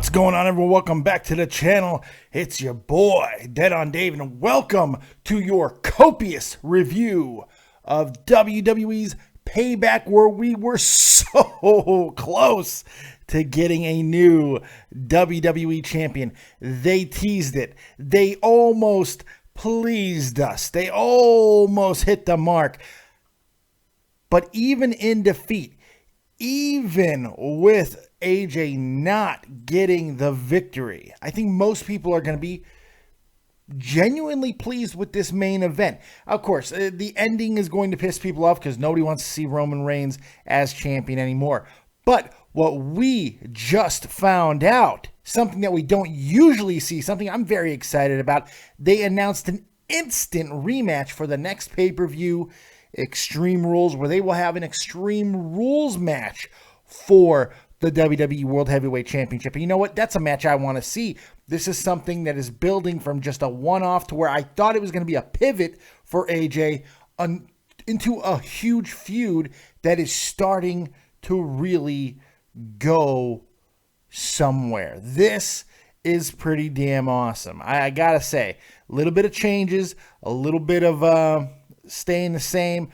What's going on, everyone? Welcome back to the channel. It's your boy, Dead on Dave, and welcome to your copious review of WWE's Payback, where we were so close to getting a new WWE champion. They teased it. They almost pleased us. They almost hit the mark. But even in defeat, even with AJ not getting the victory, I think most people are going to be genuinely pleased with this main event. Of course, the ending is going to piss people off because nobody wants to see Roman Reigns as champion anymore. But what we just found out, something that we don't usually see, something I'm very excited about, they announced an instant rematch for the next pay-per-view, Extreme Rules, where they will have an Extreme Rules match for the WWE World Heavyweight Championship. And you know what? That's a match I want to see. This is something that is building from just a one-off to where I thought it was going to be a pivot for AJ into a huge feud that is starting to really go somewhere. This is pretty damn awesome. I gotta say, a little bit of changes, a little bit of staying the same,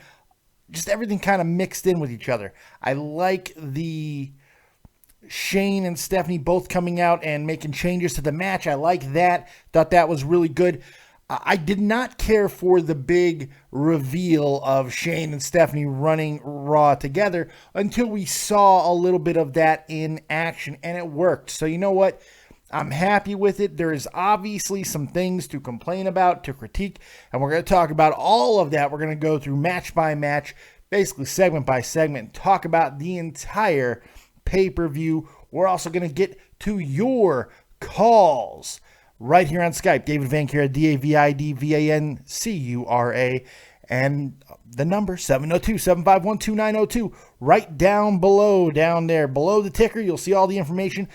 just everything kind of mixed in with each other. I like the Shane and Stephanie both coming out and making changes to the match. I like that. Thought that was really good. I did not care for the big reveal of Shane and Stephanie running Raw together until we saw a little bit of that in action, and it worked. So you know what? I'm happy with it. There is obviously some things to complain about, to critique, and we're going to talk about all of that. We're going to go through match by match, basically segment by segment, and talk about the entire pay-per-view. We're also going to get to your calls right here on Skype. David Vancura, DAVIDVANCURA, and the number 702-751-2902, right down below, down there below the ticker. You'll see all the information.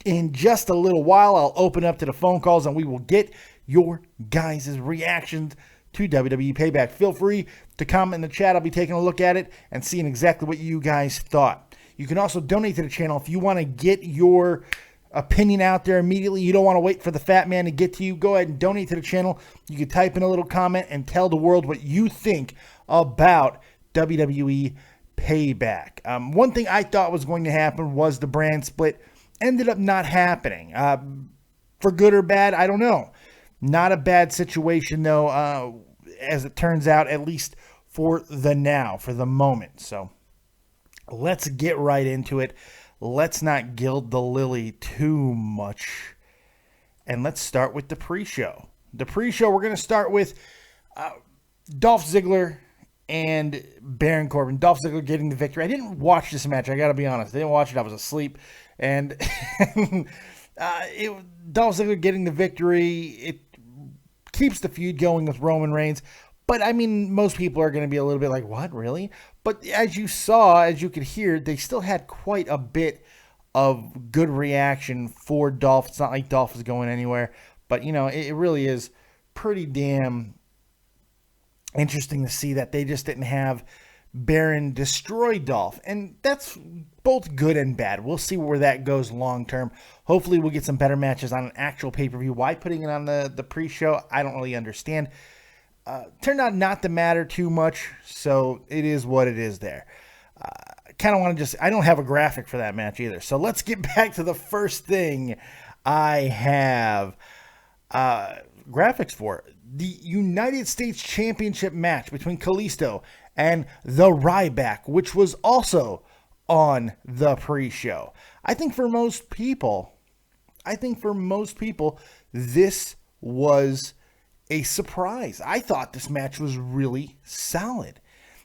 In just a little while, I'll open up to the phone calls and we will get your guys' reactions to WWE Payback. Feel free to comment in the chat. I'll be taking a look at it and seeing exactly what you guys thought. You can also donate to the channel if you want to get your opinion out there immediately. You don't want to wait for the fat man to get to you. Go ahead and donate to the channel. You can type in a little comment and tell the world what you think about WWE Payback. One thing I thought was going to happen was the brand split. Ended up not happening. For good or bad, I don't know. Not a bad situation, though, as it turns out, at least for the now, for the moment. So let's get right into it. Let's not gild the lily too much. And let's start with the pre-show. The pre-show, we're going to start with Dolph Ziggler and Baron Corbin. Dolph Ziggler getting the victory. I didn't watch this match. I got to be honest. I didn't watch it. I was asleep. And Dolph Ziggler getting the victory, it keeps the feud going with Roman Reigns. But, I mean, most people are going to be a little bit like, what, really? But as you saw, as you could hear, they still had quite a bit of good reaction for Dolph. It's not like Dolph is going anywhere. But, you know, it really is pretty damn interesting to see that they just didn't have Baron destroy Dolph, and that's both good and bad. We'll see where that goes long term. Hopefully we'll get some better matches on an actual pay-per-view. Why putting it on the pre-show, I don't really understand. Turned out not to matter too much, so it is what it is there. Kind of want to I don't have a graphic for that match either, so let's get back to the first thing I have graphics for. The United States Championship match between Kalisto and the Ryback, which was also on the pre-show. I think for most people, this was a surprise. I thought this match was really solid.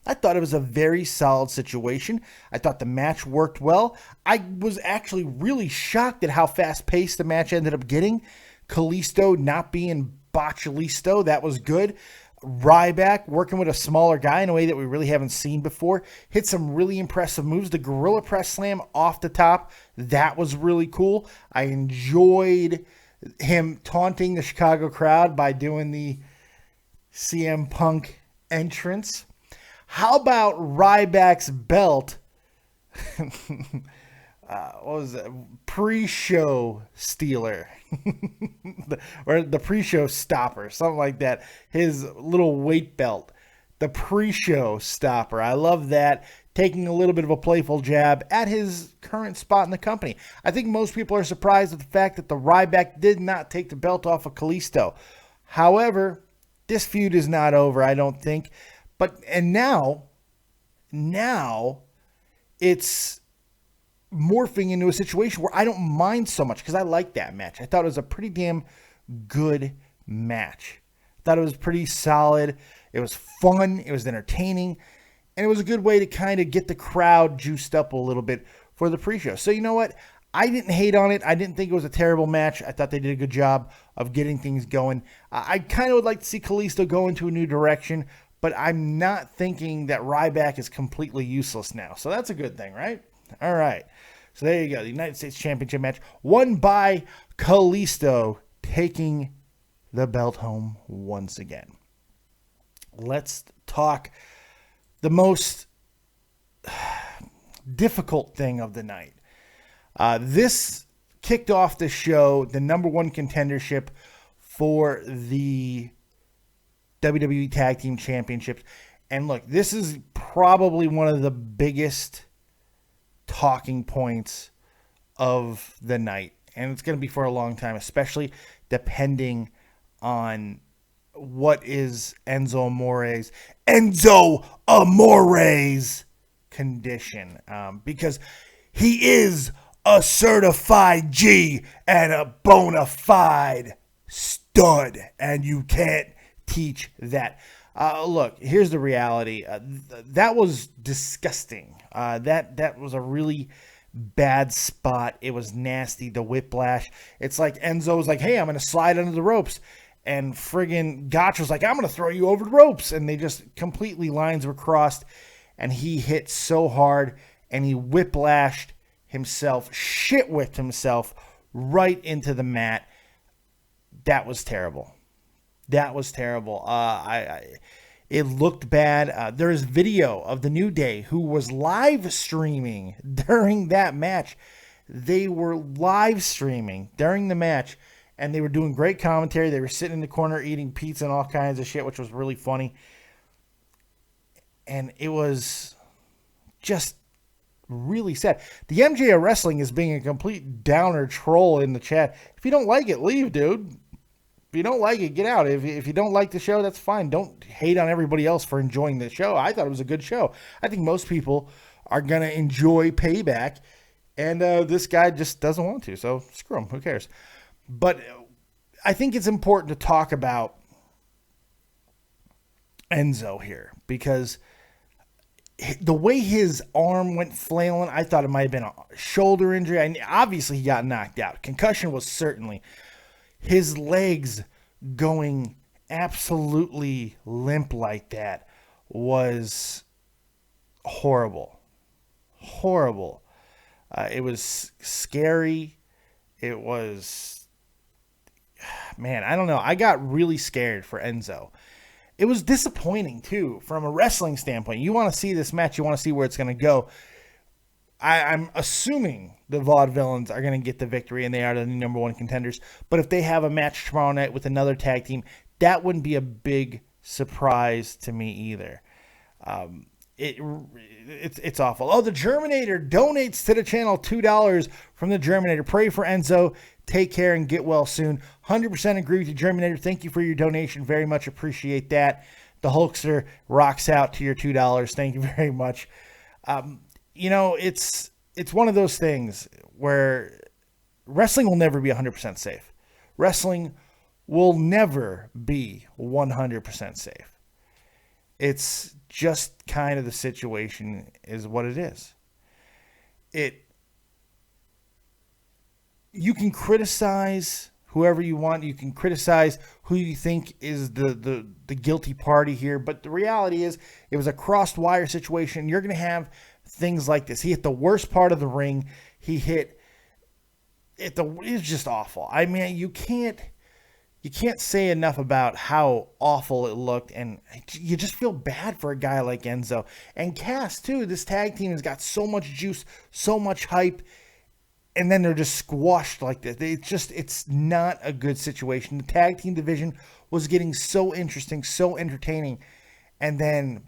I thought it was a very solid situation. I thought the match worked well. I was actually really shocked at how fast-paced the match ended up getting. Kalisto not being Botchalisto, that was good. Ryback working with a smaller guy in a way that we really haven't seen before. Hit some really impressive moves. The Gorilla Press Slam off the top, that was really cool. I enjoyed him taunting the Chicago crowd by doing the CM Punk entrance. How about Ryback's belt what was it? Pre-show stealer or the pre-show stopper, something like that. His little weight belt, the pre-show stopper. I love that. Taking a little bit of a playful jab at his current spot in the company. I think most people are surprised at the fact that the Ryback did not take the belt off of Kalisto. However, this feud is not over, I don't think. And now it's morphing into a situation where I don't mind so much because I like that match. I thought it was a pretty damn good match. I thought it was pretty solid. It was fun. It was entertaining. And it was a good way to kind of get the crowd juiced up a little bit for the pre-show. So you know what? I didn't hate on it. I didn't think it was a terrible match. I thought they did a good job of getting things going. I kind of would like to see Kalisto go into a new direction, but I'm not thinking that Ryback is completely useless now. So that's a good thing, right? All right. So there you go. The United States Championship match won by Kalisto, taking the belt home once again. Let's talk the most difficult thing of the night. This kicked off the show, the number one contendership for the WWE Tag Team Championships. And look, this is probably one of the biggest talking points of the night. And it's going to be for a long time, especially depending on what is Enzo Amore's condition. Because he is a certified G and a bona fide stud. And you can't teach that. Look, here's the reality. That was disgusting. That was a really bad spot. It was nasty. The whiplash. It's like Enzo was like, hey, I'm going to slide under the ropes. And friggin' Gotch was like, I'm going to throw you over the ropes. And they just completely, lines were crossed. And he hit so hard. And he whiplashed himself, shit-whipped himself right into the mat. That was terrible. That was terrible. It looked bad. There is video of the New Day who was live streaming during that match. They were live streaming during the match, and they were doing great commentary. They were sitting in the corner eating pizza and all kinds of shit, which was really funny. And it was just really sad. The MJ of Wrestling is being a complete downer troll in the chat. If you don't like it, leave, dude. If you don't like it, get out. If you don't like the show, that's fine. Don't hate on everybody else for enjoying the show. I thought it was a good show. I think most people are going to enjoy Payback, and this guy just doesn't want to, so screw him. Who cares? But I think it's important to talk about Enzo here, because the way his arm went flailing, I thought it might have been a shoulder injury. Obviously, he got knocked out. Concussion was certainly. His legs going absolutely limp like that was horrible. Horrible. It was scary. It was, man, I don't know. I got really scared for Enzo. It was disappointing, too, from a wrestling standpoint. You want to see this match. You want to see where it's going to go. I'm assuming the Vaudevillains are going to get the victory, and they are the number one contenders. But if they have a match tomorrow night with another tag team, that wouldn't be a big surprise to me either. It's awful. Oh, the Germinator donates to the channel $2 from the Germinator. Pray for Enzo. Take care and get well soon. 100% agree with you, Germinator. Thank you for your donation. Very much appreciate that. The Hulkster rocks out to your $2. Thank you very much. You know, it's one of those things where wrestling will never be 100% safe. Wrestling will never be 100% safe. It's just kind of the situation is what it is. You can criticize whoever you want. You can criticize who you think is the guilty party here. But the reality is it was a crossed wire situation. You're going to have things like this. He hit the worst part of the ring. He hit it's just awful. I mean, you can't say enough about how awful it looked, and you just feel bad for a guy like Enzo. And Cass, too. This tag team has got so much juice, so much hype, and then they're just squashed like this. It's not a good situation. The tag team division was getting so interesting, so entertaining, and then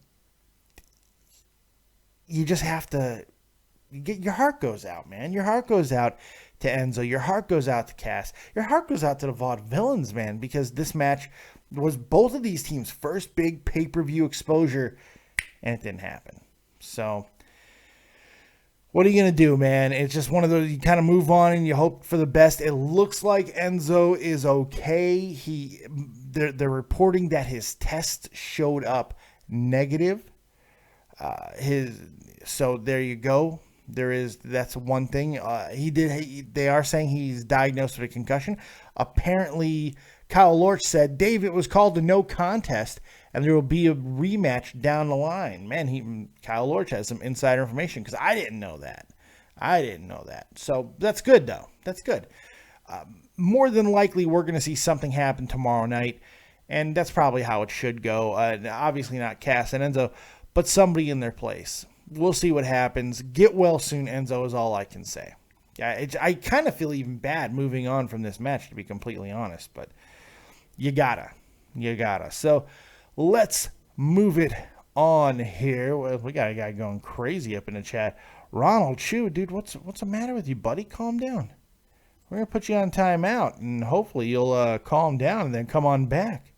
you just have to your heart goes out, man. Your heart goes out to Enzo. Your heart goes out to Cass. Your heart goes out to the Vaudevillains, man, because this match was both of these teams' first big pay-per-view exposure, and it didn't happen. So what are you going to do, man? It's just one of those, you kind of move on and you hope for the best. It looks like Enzo is okay. They're reporting that his test showed up negative. So there you go. That's one thing. They are saying he's diagnosed with a concussion. Apparently, Kyle Lorch said, Dave, it was called a no contest, and there will be a rematch down the line. Man, Kyle Lorch has some insider information, because I didn't know that. So that's good, though. That's good. More than likely, we're going to see something happen tomorrow night, and that's probably how it should go. Obviously not Cass and Enzo, but somebody in their place. We'll see what happens. Get well soon, Enzo, is all I can say. I kind of feel even bad moving on from this match, to be completely honest, but you gotta. So let's move it on here. We got a guy going crazy up in the chat. Ronald Chu, dude, what's the matter with you, buddy? Calm down. We're going to put you on timeout, and hopefully you'll calm down and then come on back.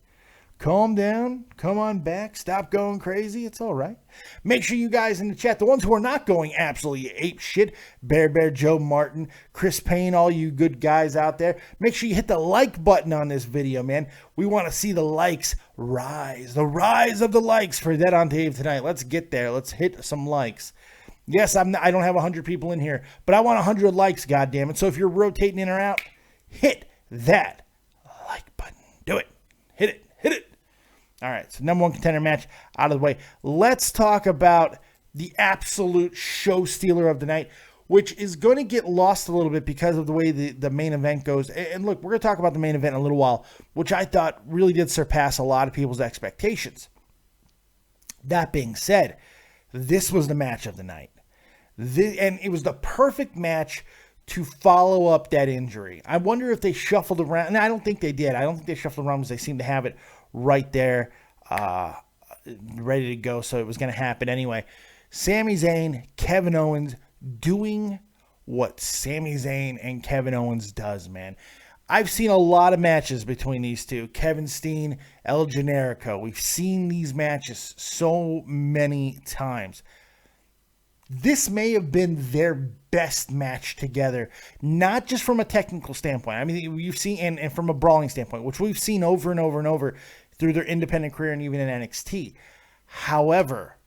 Calm down. Come on back. Stop going crazy. It's all right. Make sure you guys in the chat, the ones who are not going absolutely ape shit, Bear, Joe Martin, Chris Payne, all you good guys out there, make sure you hit the like button on this video, man. We want to see the likes rise. The rise of the likes for Dead on Dave tonight. Let's get there. Let's hit some likes. Yes, I don't have 100 people in here, but I want 100 likes, goddammit. So if you're rotating in or out, hit that like button. Do it. Hit it. All right, so number one contender match out of the way. Let's talk about the absolute show stealer of the night, which is going to get lost a little bit because of the way the main event goes. And look, we're going to talk about the main event in a little while, which I thought really did surpass a lot of people's expectations. That being said, this was the match of the night. And it was the perfect match to follow up that injury. I wonder if they shuffled around. And I don't think they did. I don't think they shuffled around because they seem to have it right there, ready to go, so it was going to happen anyway. Sami Zayn, Kevin Owens, doing what Sami Zayn and Kevin Owens does, man. I've seen a lot of matches between these two. Kevin Steen, El Generico. We've seen these matches so many times. This may have been their best match together, not just from a technical standpoint. I mean, you've seen, and from a brawling standpoint, which we've seen over and over and over through their independent career and even in NXT. However,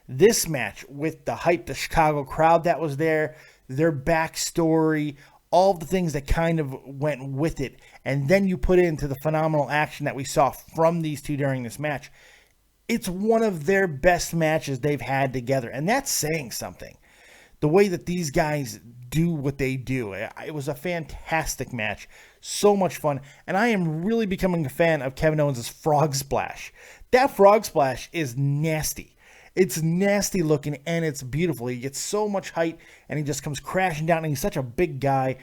this match with the hype, the Chicago crowd that was there, their backstory, all the things that kind of went with it, and then you put it into the phenomenal action that we saw from these two during this match, it's one of their best matches they've had together, and that's saying something. The way that these guys do what they do. It was a fantastic match. So much fun. And I am really becoming a fan of Kevin Owens' frog splash. That frog splash is nasty. It's nasty looking and it's beautiful. He gets so much height and he just comes crashing down, and he's such a big guy.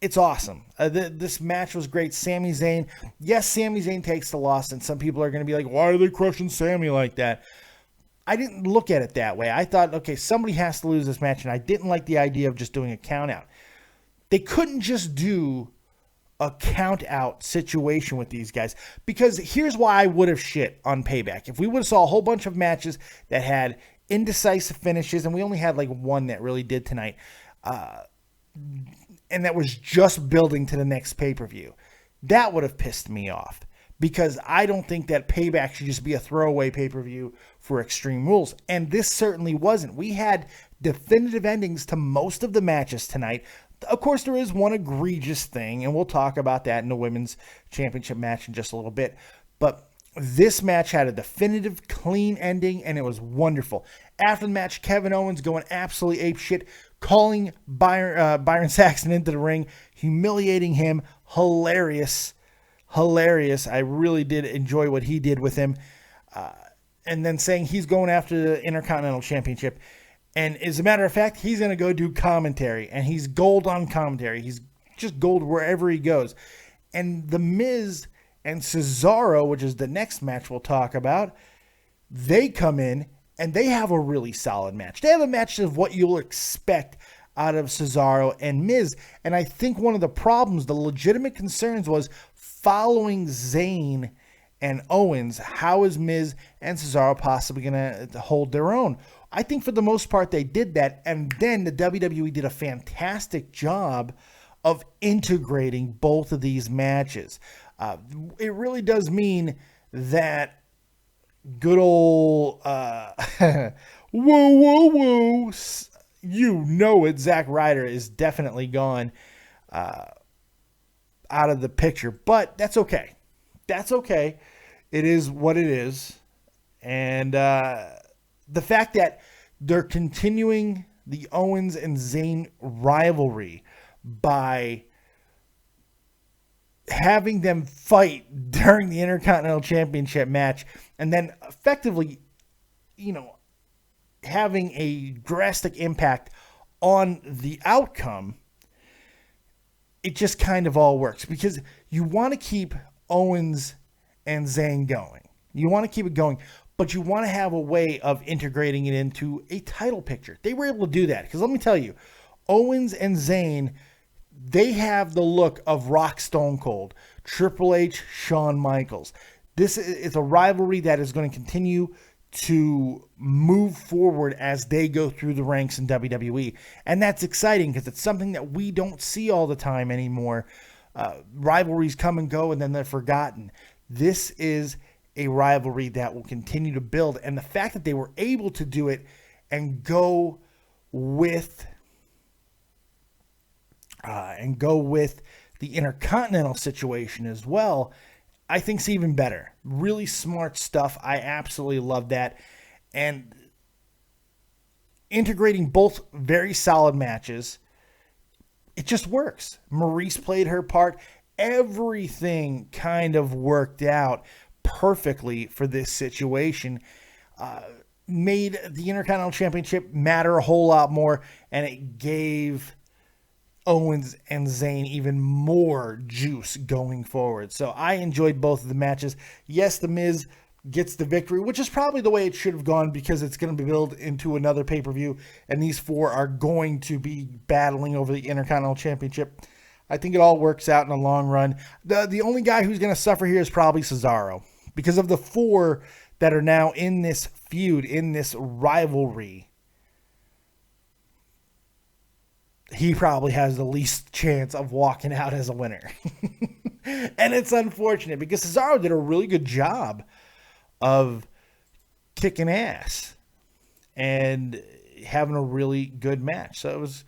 It's awesome. This match was great. Sami Zayn. Yes, Sami Zayn takes the loss, and some people are going to be like, why are they crushing Sami like that? I didn't look at it that way. I thought, okay, somebody has to lose this match, and I didn't like the idea of just doing a count out. They couldn't just do a count out situation with these guys, because here's why I would have shit on Payback. If we would have saw a whole bunch of matches that had indecisive finishes, and we only had like one that really did tonight, and that was just building to the next pay-per-view, that would have pissed me off. Because I don't think that Payback should just be a throwaway pay-per-view for Extreme Rules. And this certainly wasn't. We had definitive endings to most of the matches tonight. Of course, there is one egregious thing, and we'll talk about that in the Women's Championship match in just a little bit. But this match had a definitive, clean ending, and it was wonderful. After the match, Kevin Owens going absolutely apeshit, calling Byron Saxton into the ring, humiliating him. Hilarious. I really did enjoy what he did with him. And then saying he's going after the Intercontinental Championship. And as a matter of fact, he's going to go do commentary, and he's gold on commentary. He's just gold wherever he goes. And The Miz and Cesaro, which is the next match we'll talk about, they come in and they have a really solid match. They have a match of what you'll expect out of Cesaro and Miz. And I think one of the problems, the legitimate concerns, was following Zayn and Owens. How is Miz and Cesaro possibly going to hold their own? I think for the most part they did that, and then the WWE did a fantastic job of integrating both of these matches. It really does mean that good old woo woo woo, you know it, Zack Ryder is definitely gone out of the picture, but that's okay. That's okay. It is what it is, and the fact that they're continuing the Owens and Zayn rivalry by having them fight during the Intercontinental Championship match and then effectively, having a drastic impact on the outcome, it just kind of all works because you want to keep Owens and Zayn going. You want to keep it going, but you want to have a way of integrating it into a title picture. They were able to do that because let me tell you, Owens and Zayn, they have the look of Rock Stone Cold, Triple H, Shawn Michaels. This is a rivalry that is going to continue to move forward as they go through the ranks in WWE. And that's exciting because it's something that we don't see all the time anymore. Rivalries come and go and then they're forgotten. This is a rivalry that will continue to build. And the fact that they were able to do it and go with the Intercontinental situation as well, I think is even better. Really smart stuff. I absolutely love that. And integrating both very solid matches, it just works. Maurice played her part. Everything kind of worked out perfectly for this situation. Made the Intercontinental Championship matter a whole lot more, and it gave Owens and Zayn even more juice going forward. So I enjoyed both of the matches. Yes, The Miz gets the victory, which is probably the way it should have gone because it's going to be built into another pay-per-view, and these four are going to be battling over the Intercontinental Championship. I think it all works out in the long run. The only guy who's going to suffer here is probably Cesaro because of the four that are now in this feud, in this rivalry. He probably has the least chance of walking out as a winner. And it's unfortunate because Cesaro did a really good job of kicking ass and having a really good match. So it was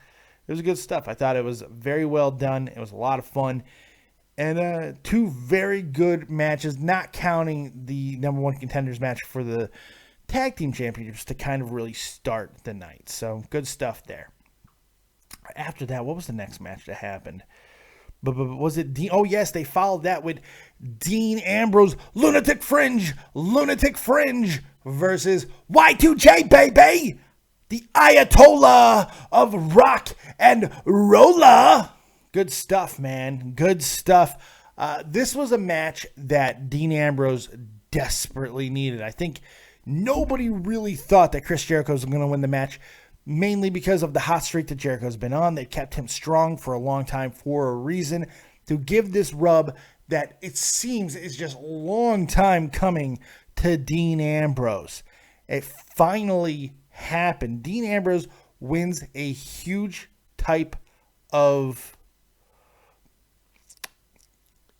good stuff. I thought it was very well done. It was a lot of fun. And two very good matches, not counting the number one contenders match for the tag team championships to kind of really start the night. So good stuff there. After that, what was the next match that happened? But was it Dean? Oh, yes, they followed that with Dean Ambrose, Lunatic Fringe versus Y2J, baby! The Ayatollah of Rock and Rolla. Good stuff, man. Good stuff. This was a match that Dean Ambrose desperately needed. I think nobody really thought that Chris Jericho was going to win the match, mainly because of the hot streak that Jericho's been on. They kept him strong for a long time for a reason, to give this rub that it seems is just a long time coming to Dean Ambrose. It finally happened. Dean Ambrose wins a huge type of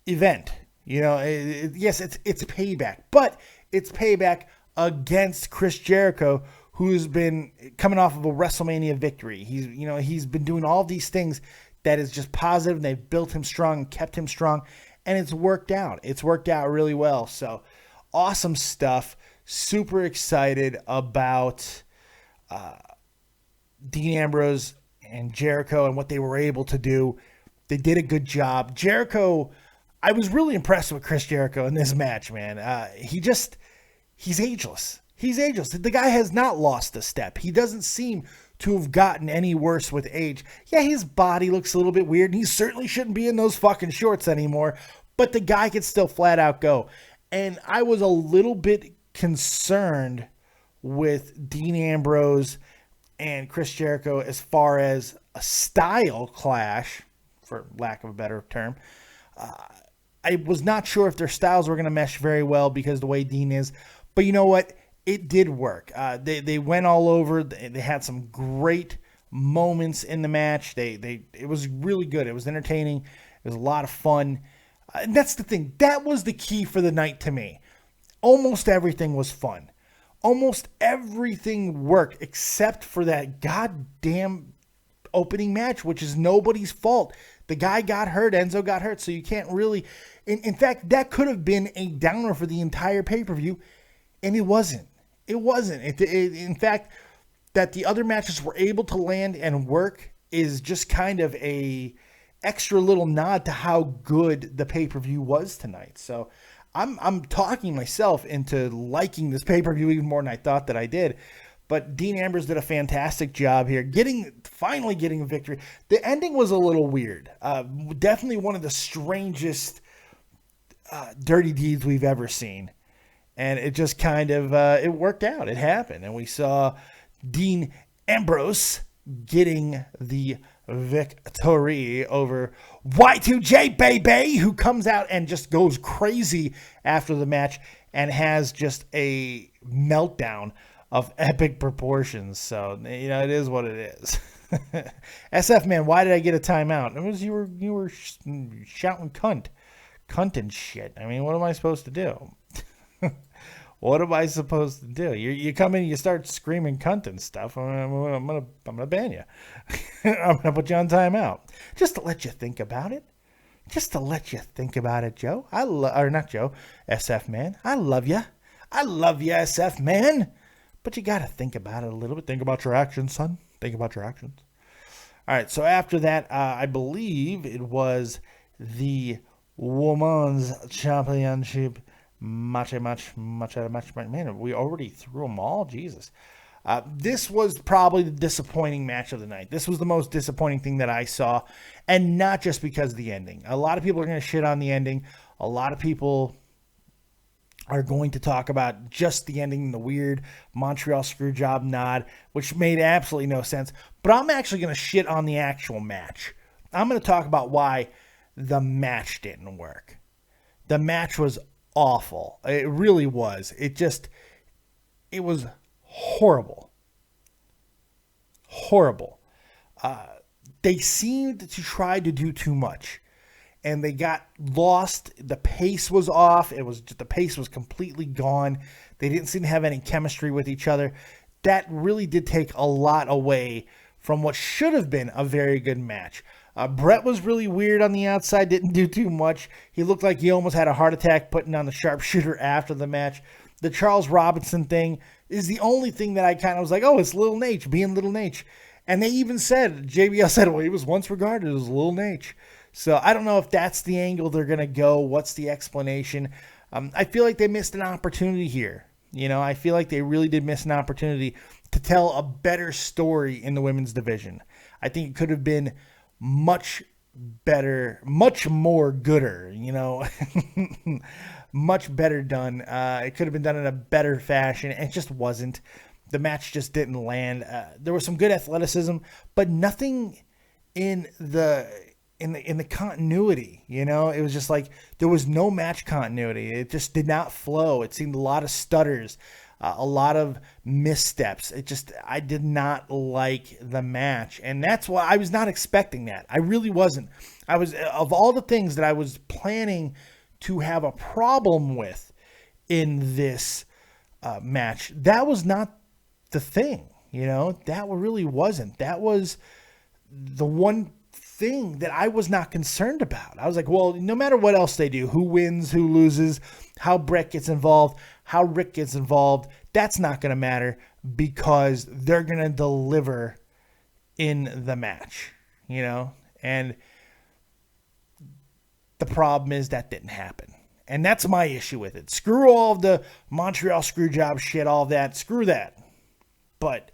event. Yes, it's payback, but it's payback against Chris Jericho, who's been coming off of a WrestleMania victory. He's been doing all these things that is just positive, and they've built him strong and kept him strong, and it's worked out. It's worked out really well. So awesome stuff. Super excited about Dean Ambrose and Jericho and what they were able to do. They did a good job. Jericho, I was really impressed with Chris Jericho in this match, man. He's ageless. He's ageless. The guy has not lost a step. He doesn't seem to have gotten any worse with age. Yeah, his body looks a little bit weird, and he certainly shouldn't be in those fucking shorts anymore, but the guy can still flat out go. And I was a little bit concerned with Dean Ambrose and Chris Jericho as far as a style clash, for lack of a better term. I was not sure if their styles were going to mesh very well because the way Dean is, but you know what? It did work. They went all over. They had some great moments in the match. It was really good. It was entertaining. It was a lot of fun. And that's the thing. That was the key for the night to me. Almost everything was fun. Almost everything worked except for that goddamn opening match, which is nobody's fault. The guy got hurt. Enzo got hurt. So you can't really... In fact, that could have been a downer for the entire pay-per-view. And it wasn't. It wasn't. In fact, that the other matches were able to land and work is just kind of a extra little nod to how good the pay-per-view was tonight. So I'm talking myself into liking this pay-per-view even more than I thought that I did. But Dean Ambrose did a fantastic job here, finally getting a victory. The ending was a little weird. Definitely one of the strangest dirty deeds we've ever seen. And it just kind of, it worked out. It happened. And we saw Dean Ambrose getting the victory over Y2J, baby, who comes out and just goes crazy after the match and has just a meltdown of epic proportions. So, you know, it is what it is. SF, man, why did I get a timeout? It was you were shouting cunt and shit. I mean, what am I supposed to do? What am I supposed to do? You come in, you start screaming cunt and stuff. I'm gonna ban you. I'm gonna put you on timeout just to let you think about it. Just to let you think about it, Joe. Or not Joe, SF man. I love you. I love you, SF man. But you gotta think about it a little bit. Think about your actions, son. Think about your actions. All right. So after that, I believe it was the Women's Championship. Much. Man, we already threw them all. Jesus. This was probably the disappointing match of the night. This was the most disappointing thing that I saw, and not just because of the ending. A lot of people are going to shit on the ending. A lot of people are going to talk about just the ending, the weird Montreal Screwjob nod, which made absolutely no sense. But I'm actually going to shit on the actual match. I'm going to talk about why the match didn't work. The match was awful. It really was. It was horrible. Horrible. They seemed to try to do too much, and they got lost. The pace was off. The pace was completely gone. They didn't seem to have any chemistry with each other. That really did take a lot away from what should have been a very good match. Brett was really weird on the outside, didn't do too much. He looked like he almost had a heart attack putting on the sharpshooter after the match. The Charles Robinson thing is the only thing that I kind of was like, oh, it's Lil Nate being Lil Nate. And they even said, JBL said, well, he was once regarded as Lil Nate. So I don't know if that's the angle they're going to go. What's the explanation? I feel like they missed an opportunity here. You know, I feel like they really did miss an opportunity to tell a better story in the women's division. I think it could have been much better, much more gooder, you know, much better done. It could have been done in a better fashion. It just wasn't. The match just didn't land. There was some good athleticism, but nothing in the continuity, you know. It was just like there was no match continuity. It just did not flow. It seemed a lot of stutters, a lot of missteps. I did not like the match, and that's why I was not expecting that. I really wasn't. Of all the things that I was planning to have a problem with in this match, that was not the thing, you know. That really wasn't. That was the one thing that I was not concerned about. I was like, well, no matter what else they do, who wins, who loses, how Brett gets involved, how Rick gets involved, that's not going to matter because they're going to deliver in the match, you know? And the problem is that didn't happen. And that's my issue with it. Screw all of the Montreal Screwjob shit, all of that. Screw that. But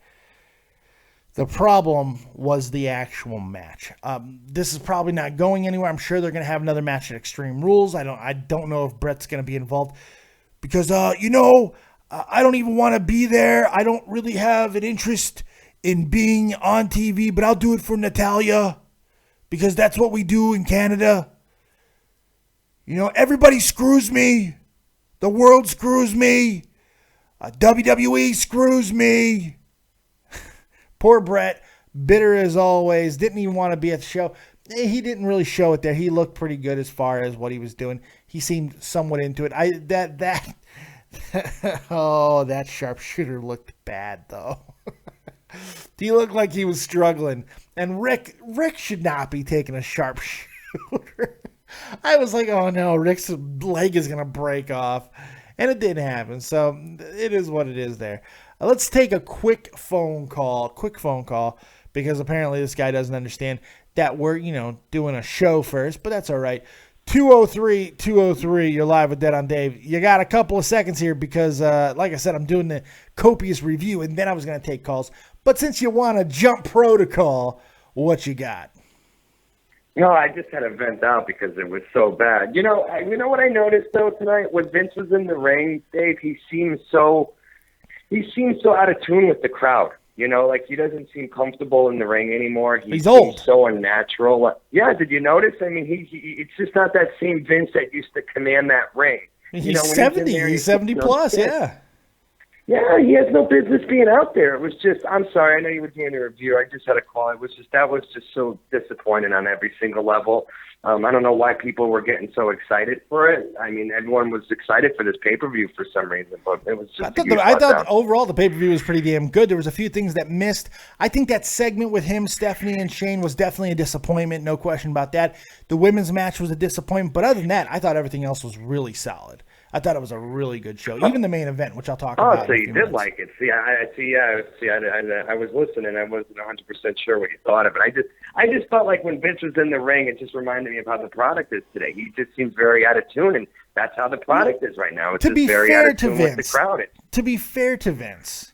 the problem was the actual match. This is probably not going anywhere. I'm sure they're going to have another match at Extreme Rules. I don't know if Brett's going to be involved because, I don't even want to be there. I don't really have an interest in being on TV, but I'll do it for Natalia because that's what we do in Canada. Everybody screws me. The world screws me. WWE screws me. Poor Brett, bitter as always, didn't even want to be at the show. He didn't really show it there. He looked pretty good as far as what he was doing. He seemed somewhat into it. That sharpshooter looked bad though. He looked like he was struggling. And Rick should not be taking a sharpshooter. I was like, oh no, Rick's leg is going to break off. And it didn't happen. So it is what it is there. Let's take a quick phone call, because apparently this guy doesn't understand that we're, doing a show first, but that's all right. 203, you're live with Dead on Dave. You got a couple of seconds here because, like I said, I'm doing the copious review, and then I was going to take calls. But since you want to jump protocol, what you got? No, I just had to vent out because it was so bad. You know what I noticed, though, tonight? When Vince was in the ring, Dave, he seems so out of tune with the crowd. Like he doesn't seem comfortable in the ring anymore. He's old. So unnatural. Yeah, did you notice? I mean, it's just not that same Vince that used to command that ring. He's 70. He's 70 plus, yeah. Yeah, he has no business being out there. It was just, I'm sorry, I know you were doing a review. I just had a call. That was just so disappointing on every single level. I don't know why people were getting so excited for it. I mean, everyone was excited for this pay-per-view for some reason, but it was just I thought overall the pay-per-view was pretty damn good. There was a few things that missed. I think that segment with him, Stephanie, and Shane was definitely a disappointment, no question about that. The women's match was a disappointment, but other than that, I thought everything else was really solid. I thought it was a really good show, even the main event, which I'll talk about. Oh, so you did like it. I was listening. I wasn't 100% sure what you thought of it. I just felt like when Vince was in the ring, it just reminded me of how the product is today. He just seems very out of tune, and that's how the product is right now. It's just very out of tune with the crowd. To be fair to Vince,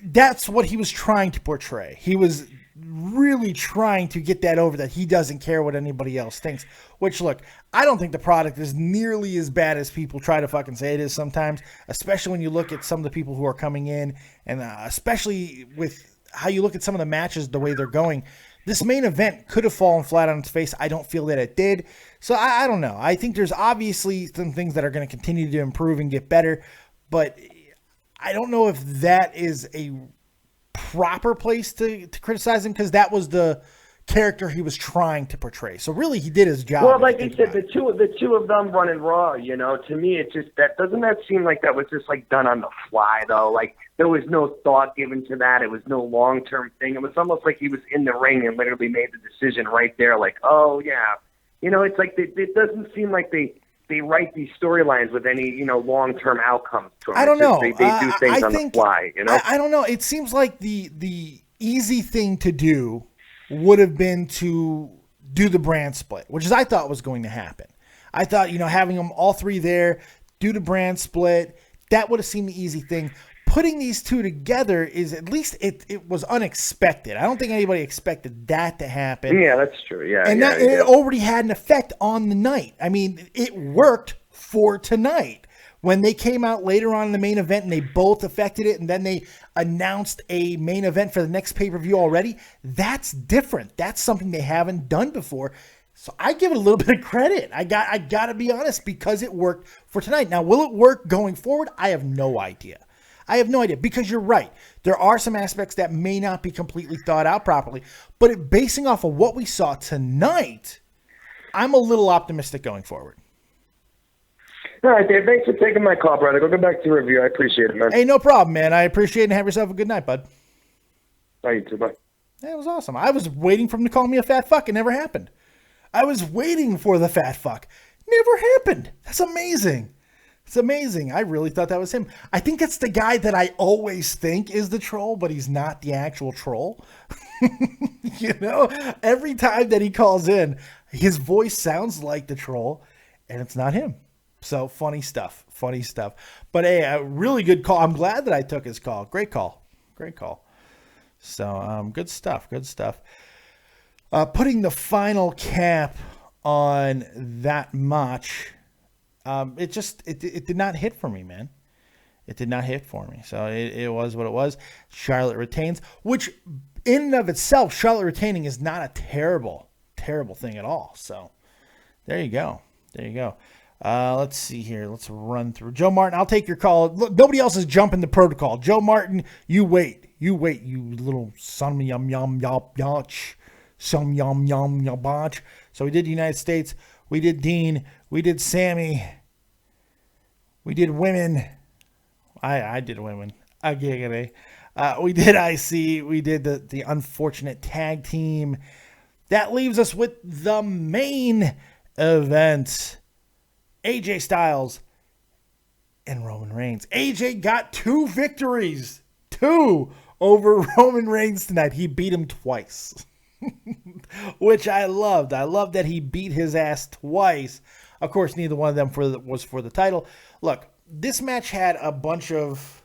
that's what he was trying to portray. He was really trying to get that over, that he doesn't care what anybody else thinks, which, look, I don't think the product is nearly as bad as people try to fucking say it is sometimes, especially when you look at some of the people who are coming in, and especially with how you look at some of the matches, the way they're going. This main event could have fallen flat on its face. I don't feel that it did. So I don't know. I think there's obviously some things that are going to continue to improve and get better, but I don't know if that is a proper place to criticize him, because that was the character he was trying to portray. So really, he did his job. Well, like you said, the two of them running Raw, to me, it just, doesn't that seem like that was just like done on the fly, though? Like there was no thought given to that. It was no long-term thing. It was almost like he was in the ring and literally made the decision right there. Like, oh yeah, it's like it doesn't seem like they write these storylines with any, long-term outcomes to them. I don't know. They do things on the fly, I don't know. It seems like the easy thing to do would have been to do the brand split, which is I thought was going to happen. I thought, having them all three there, do the brand split, that would have seemed the easy thing. Putting these two together is, at least it was unexpected. I don't think anybody expected that to happen. Yeah, that's true. Yeah. And it already had an effect on the night. I mean, it worked for tonight. When they came out later on in the main event and they both affected it, and then they announced a main event for the next pay-per-view already, that's different. That's something they haven't done before. So I give it a little bit of credit. I got to be honest, because it worked for tonight. Now, will it work going forward? I have no idea. Because you're right. There are some aspects that may not be completely thought out properly, but basing off of what we saw tonight, I'm a little optimistic going forward. All right, Dave, thanks for taking my call, brother. Go back to the review. I appreciate it, man. Hey, no problem, man. I appreciate it, and have yourself a good night, bud. Bye, you too. Bye. That was awesome. I was waiting for him to call me a fat fuck. It never happened. I was waiting for the fat fuck. Never happened. That's amazing. It's amazing. I really thought that was him. I think that's the guy that I always think is the troll, but he's not the actual troll. Every time that he calls in, his voice sounds like the troll, and it's not him. So funny stuff. But hey, a really good call. I'm glad that I took his call. Great call. So good stuff. Putting the final cap on that match, it did not hit for me, man. It did not hit for me. So it was what it was. Charlotte retains, which in and of itself, Charlotte retaining is not a terrible thing at all. So there you go. Let's see here. Let's run through. Joe Martin, I'll take your call. Look, nobody else is jumping the protocol. Joe Martin, you wait, you little son yum yach. Some yum botch. So we did United States. We did Dean. We did Sammy. We did women. I did women. I giggity. We did IC. We did the unfortunate tag team. That leaves us with the main event. AJ Styles and Roman Reigns. AJ got 2 victories. 2 over Roman Reigns tonight. He beat him twice. Which I loved. I loved that he beat his ass twice. Of course, neither one of them was for the title. Look, this match had a bunch of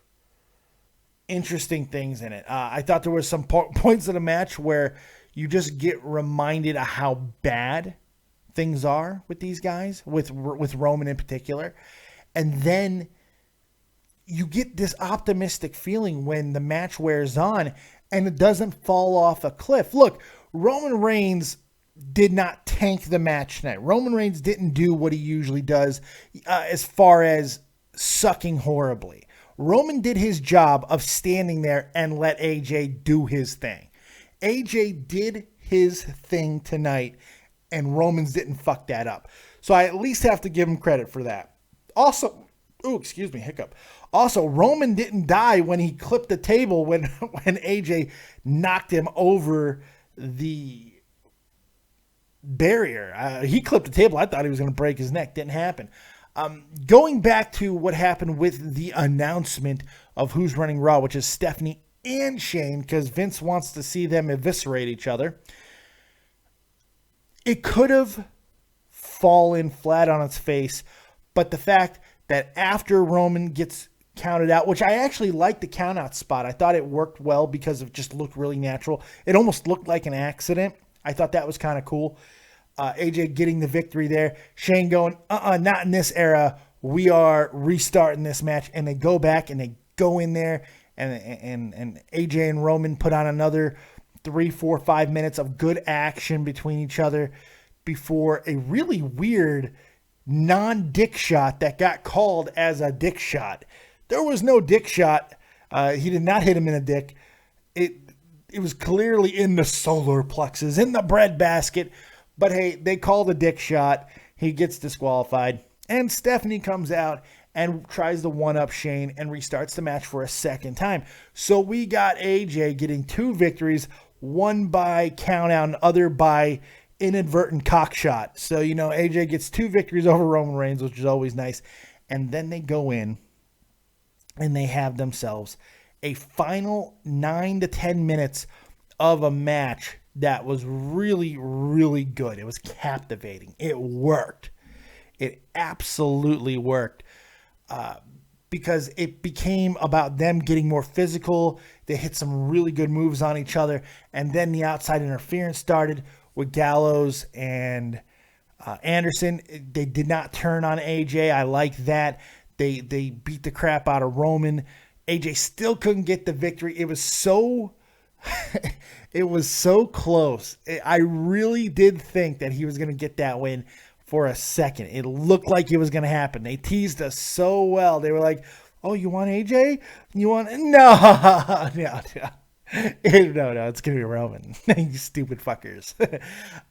interesting things in it. I thought there were some points of the match where you just get reminded of how bad things are with these guys, with Roman in particular. And then you get this optimistic feeling when the match wears on and it doesn't fall off a cliff. Look, Roman Reigns did not tank the match tonight. Roman Reigns didn't do what he usually does as far as sucking horribly. Roman did his job of standing there and let AJ do his thing. AJ did his thing tonight, and Roman's didn't fuck that up. So I at least have to give him credit for that. Also, hiccup. Also, Roman didn't die when he clipped the table when AJ knocked him over the barrier. He clipped the table. I thought he was going to break his neck. Didn't happen. Going back to what happened with the announcement of who's running Raw, which is Stephanie and Shane, because Vince wants to see them eviscerate each other. It could have fallen flat on its face, but the fact that after Roman gets counted out, which I actually liked the count out spot. I thought it worked well because it just looked really natural. It almost looked like an accident. I thought that was kind of cool. AJ getting the victory there. Shane going, not in this era. We are restarting this match. And they go back and they go in there and AJ and Roman put on another 3, 4, 5 minutes of good action between each other before a really weird non-dick shot that got called as a dick shot. There was no dick shot. He did not hit him in the dick. It was clearly in the solar plexus, in the breadbasket. But hey, they called a dick shot. He gets disqualified. And Stephanie comes out and tries to one-up Shane and restarts the match for a second time. So we got AJ getting 2 victories, one by count out and other by inadvertent cock shot. So, AJ gets 2 victories over Roman Reigns, which is always nice. And then they go in and they have themselves a final 9 to 10 minutes of a match that was really, really good. It was captivating. It worked. It absolutely worked because it became about them getting more physical. They hit some really good moves on each other. And then the outside interference started with Gallows and Anderson. They did not turn on AJ. I like that. They beat the crap out of Roman. AJ still couldn't get the victory. It was so it was so close. I really did think that he was going to get that win for a second. It looked like it was going to happen. They teased us so well. They were like, "Oh, you want AJ? You want no, no, it's going to be Roman." You stupid fuckers.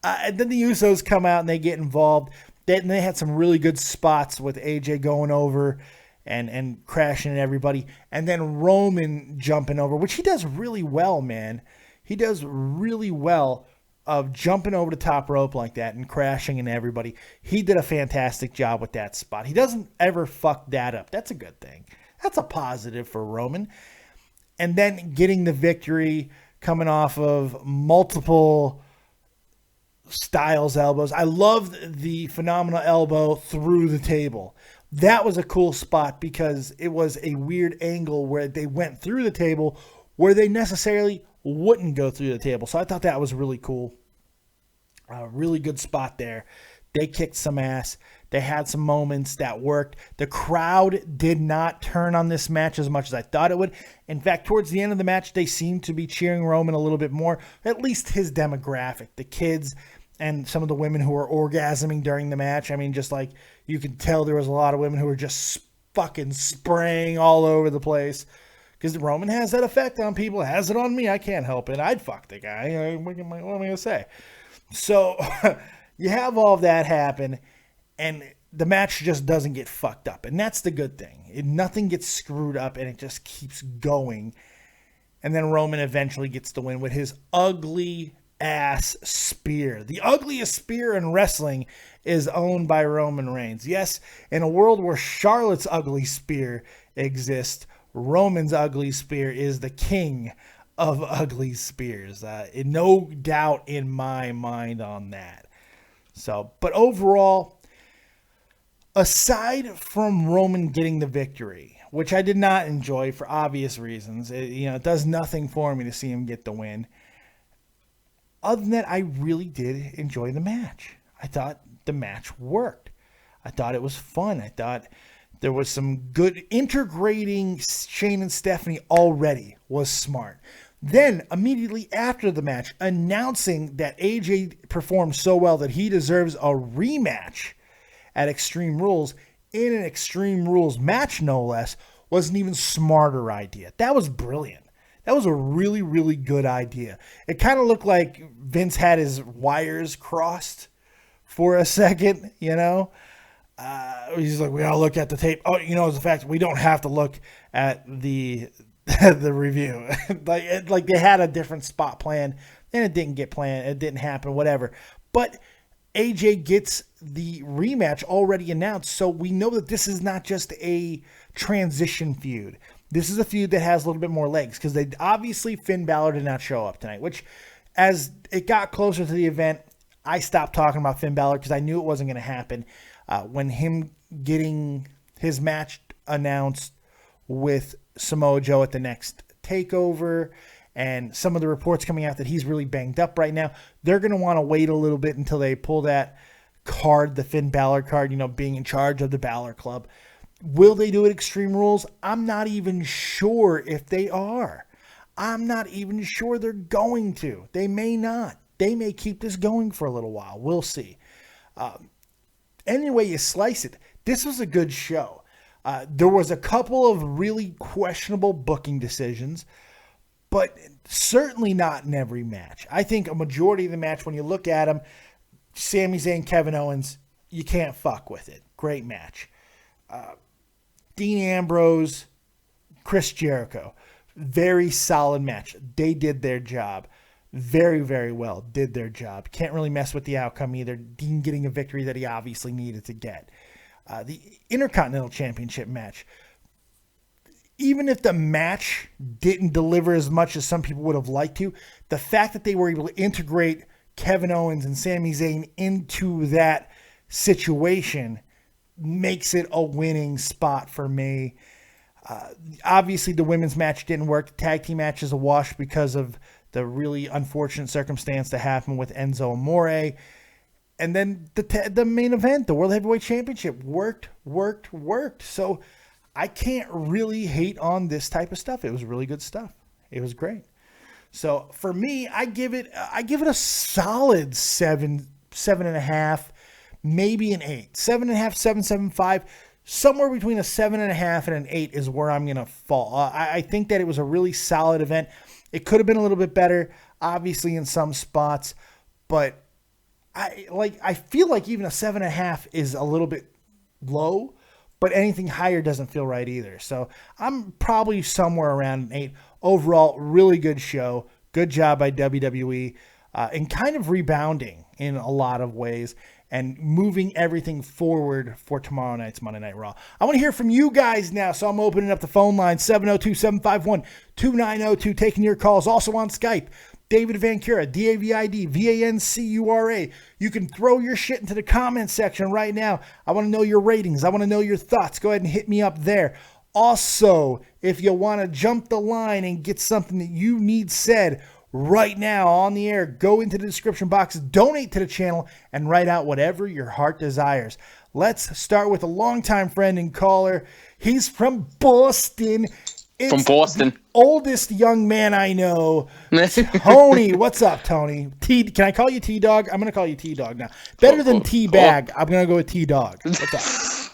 And then the Usos come out and they get involved. They had some really good spots with AJ going over and crashing everybody. And then Roman jumping over, which he does really well, man. He does really well of jumping over the top rope like that and crashing into everybody. He did a fantastic job with that spot. He doesn't ever fuck that up. That's a good thing. That's a positive for Roman. And then getting the victory coming off of multiple Styles elbows. I loved the phenomenal elbow through the table. That was a cool spot because it was a weird angle where they went through the table where they necessarily wouldn't go through the table. So I thought that was really cool. A really good spot there. They kicked some ass. They had some moments that worked. The crowd did not turn on this match as much as I thought it would. In fact, towards the end of the match, they seemed to be cheering Roman a little bit more, at least his demographic, the kids and some of the women who were orgasming during the match. I mean, just like you could tell there was a lot of women who were just fucking spraying all over the place. Because Roman has that effect on people. It has it on me. I can't help it. I'd fuck the guy. What am I going to say? So you have all of that happen, and the match just doesn't get fucked up. And that's the good thing. Nothing gets screwed up, and it just keeps going. And then Roman eventually gets the win with his ugly ass spear. The ugliest spear in wrestling is owned by Roman Reigns. Yes, in a world where Charlotte's ugly spear exists, Roman's ugly spear is the king of ugly spears. No doubt in my mind on that. So, but overall, aside from Roman getting the victory, which I did not enjoy for obvious reasons, it does nothing for me to see him get the win. Other than that, I really did enjoy the match. I thought the match worked. I thought it was fun. I thought there was some good integrating Shane and Stephanie already was smart. Then, immediately after the match, announcing that AJ performed so well that he deserves a rematch at Extreme Rules, in an Extreme Rules match no less, was an even smarter idea. That was brilliant. That was a really, really good idea. It kind of looked like Vince had his wires crossed for a second, He's like, we all look at the tape. Oh, it's the fact that we don't have to look at the review. like they had a different spot planned, and it didn't get planned. It didn't happen, whatever. But AJ gets the rematch already announced, so we know that this is not just a transition feud. This is a feud that has a little bit more legs, because obviously Finn Balor did not show up tonight, which as it got closer to the event, I stopped talking about Finn Balor because I knew it wasn't going to happen. When him getting his match announced with Samoa Joe at the next takeover, and some of the reports coming out that he's really banged up right now, they're going to want to wait a little bit until they pull that card, the Finn Balor card, being in charge of the Balor Club. Will they do it Extreme Rules? I'm not even sure if they are. I'm not even sure they're going to. They may not. They may keep this going for a little while. We'll see. Any way you slice it, this was a good show. There was a couple of really questionable booking decisions, but certainly not in every match. I think a majority of the match, when you look at them, Sami Zayn, Kevin Owens, you can't fuck with it. Great match. Dean Ambrose, Chris Jericho, very solid match. They did their job. Very, very well did their job. Can't really mess with the outcome either. Dean getting a victory that he obviously needed to get. The Intercontinental Championship match. Even if the match didn't deliver as much as some people would have liked to, the fact that they were able to integrate Kevin Owens and Sami Zayn into that situation makes it a winning spot for me. Obviously, the women's match didn't work. The tag team match is a wash because of the really unfortunate circumstance that happened with Enzo Amore. And then the main event, the World Heavyweight Championship, worked. So I can't really hate on this type of stuff. It was really good stuff. It was great. So for me, I give it a solid 7.5, maybe an 8. 7.5, 7.75. Somewhere between a 7.5 and an 8 is where I'm going to fall. I think that it was a really solid event. It could have been a little bit better, obviously, in some spots, but I feel like even a 7.5 is a little bit low, but anything higher doesn't feel right either. So I'm probably somewhere around an 8. Overall, really good show. Good job by WWE, and kind of rebounding in a lot of ways and moving everything forward for tomorrow night's Monday Night Raw. I want to hear from you guys now, so I'm opening up the phone line, 702-751-2902, taking your calls. Also on Skype, David Vancura, D-A-V-I-D, V-A-N-C-U-R-A. You can throw your shit into the comment section right now. I want to know your ratings. I want to know your thoughts. Go ahead and hit me up there. Also, if you want to jump the line and get something that you need said right now on the air, go into the description box, donate to the channel, and write out whatever your heart desires. Let's start with a longtime friend and caller. He's from Boston. It's the oldest young man I know, Tony. What's up, Tony? Can I call you T-Dog? I'm going to call you T-Dog now. Better than T-Bag. I'm going to go with T-Dog. What's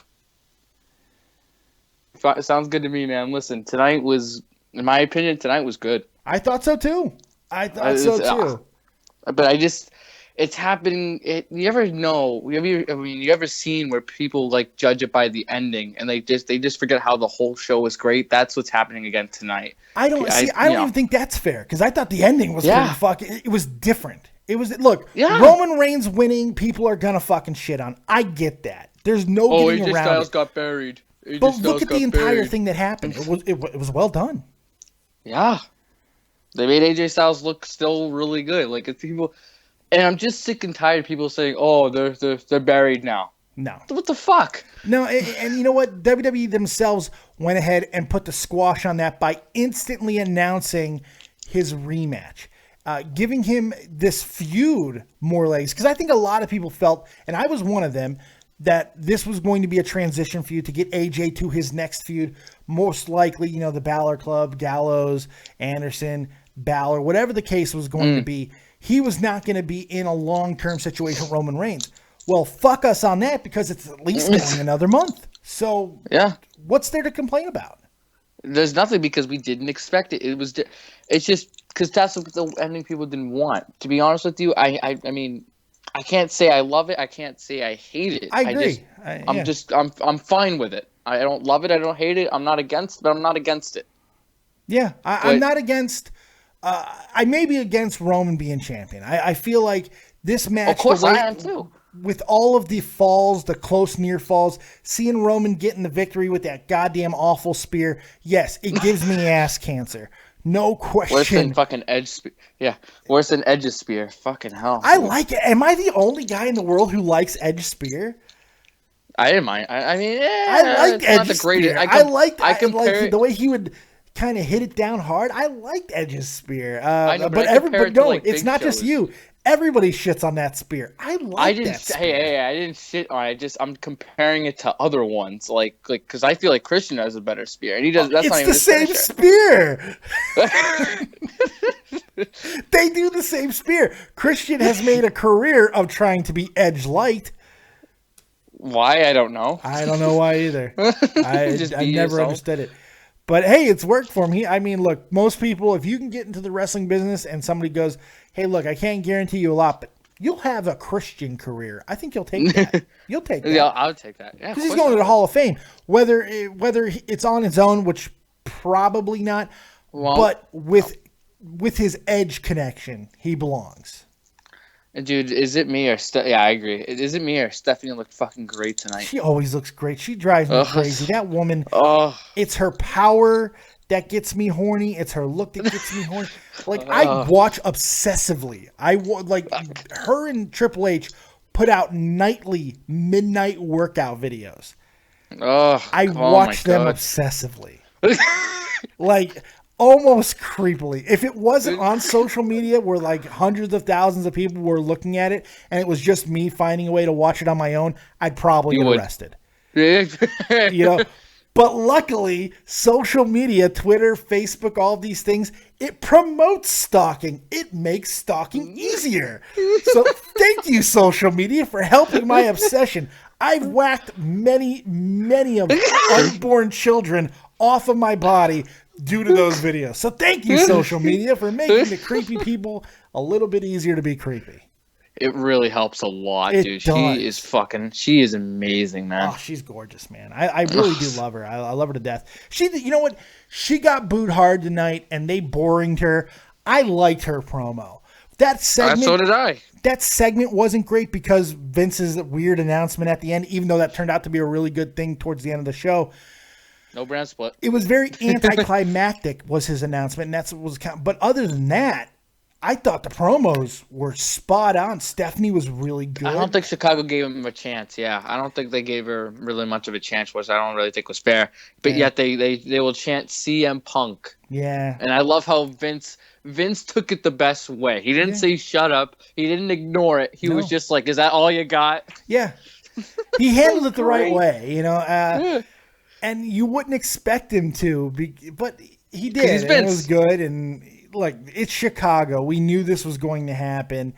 up? Sounds good to me, man. Listen, tonight was, in my opinion, good. I thought so, too. But it's happening. You ever know? You ever seen where people like judge it by the ending and they just forget how the whole show was great? That's what's happening again tonight. I don't even think that's fair because I thought the ending was pretty fucking. It was different. It was Roman Reigns winning. People are gonna fucking shit on. I get that. There's no getting around Styles it. got buried. But look at the entire thing that happened. It was well done. Yeah, they made AJ Styles look still really good. Like it's people. And I'm just sick and tired of people saying, "Oh, they're buried now." No. What the fuck? No, and you know what? WWE themselves went ahead and put the squash on that by instantly announcing his rematch, giving him this feud more legs. Because I think a lot of people felt, and I was one of them, that this was going to be a transition feud to get AJ to his next feud. Most likely, the Balor Club, Gallows, Anderson, Balor, whatever the case was going to be. He was not going to be in a long-term situation with Roman Reigns. Well, fuck us on that because it's at least going another month. So, what's there to complain about? There's nothing because we didn't expect it. It's just because that's what the ending people didn't want. To be honest with you, I mean, I can't say I love it. I can't say I hate it. I agree. I'm fine with it. I don't love it. I don't hate it. I'm not against, but I'm not against it. Yeah, I'm not against. I may be against Roman being champion. I feel like this match, of course, I am too. With all of the falls, the close near falls, seeing Roman getting the victory with that goddamn awful spear, yes, it gives me ass cancer. No question. Worse than fucking Edge spear. Yeah, worse than Edge's spear. Fucking hell. I like it. Am I the only guy in the world who likes Edge spear? I didn't mind. I mean, I like Edge spear. I like the way he would kind of hit it down hard. I liked Edge's spear. I know, but it's not just you. Everybody shits on that spear. I that spear. Hey, I didn't shit on it. I'm comparing it to other ones, like because I feel like Christian has a better spear, and he does. That's it's not even the same spear. They do the same spear. Christian has made a career of trying to be Edge light. Why? I don't know. I don't know why either. I never understood it. But hey, it's worked for me. I mean, look, most people, if you can get into the wrestling business and somebody goes, hey, look, I can't guarantee you a lot, but you'll have a Christian career. I think you'll take that. You'll take that. Yeah, I'll take that. Yeah, because he's going to the Hall of Fame. Whether it's on his own, which probably not, but with his Edge connection, he belongs. Dude, is it me or yeah, I agree. Is it me or Stephanie looked fucking great tonight? She always looks great. She drives me crazy. That woman, it's her power that gets me horny. It's her look that gets me horny. Like, I watch obsessively. Her and Triple H put out nightly midnight workout videos. I watch them obsessively. Like, almost creepily. If it wasn't on social media where like hundreds of thousands of people were looking at it and it was just me finding a way to watch it on my own, I'd probably get arrested. But luckily, social media, Twitter, Facebook, all these things, it promotes stalking. It makes stalking easier. So thank you, social media, for helping my obsession. I've whacked many, many of unborn children off of my body due to those videos. So thank you, social media, for making the creepy people a little bit easier to be creepy. It really helps a lot, dude. She is amazing, man. Oh, she's gorgeous, man. I really do love her. I love her to death. You know what? She got booed hard tonight, and they boringed her. I liked her promo. That segment. So did I. That segment wasn't great because Vince's weird announcement at the end, even though that turned out to be a really good thing towards the end of the show. No brand split. It was very anticlimactic, was his announcement, and that's what was. But other than that, I thought the promos were spot on. Stephanie was really good. I don't think Chicago gave him a chance. Yeah, I don't think they gave her really much of a chance, which I don't really think was fair. But yet they will chant CM Punk. Yeah. And I love how Vince took it the best way. He didn't say shut up. He didn't ignore it. He was just like, "Is that all you got?" Yeah. He handled it the right way, you know. And you wouldn't expect him to, but he did. He's and it was good. And like, it's Chicago. We knew this was going to happen.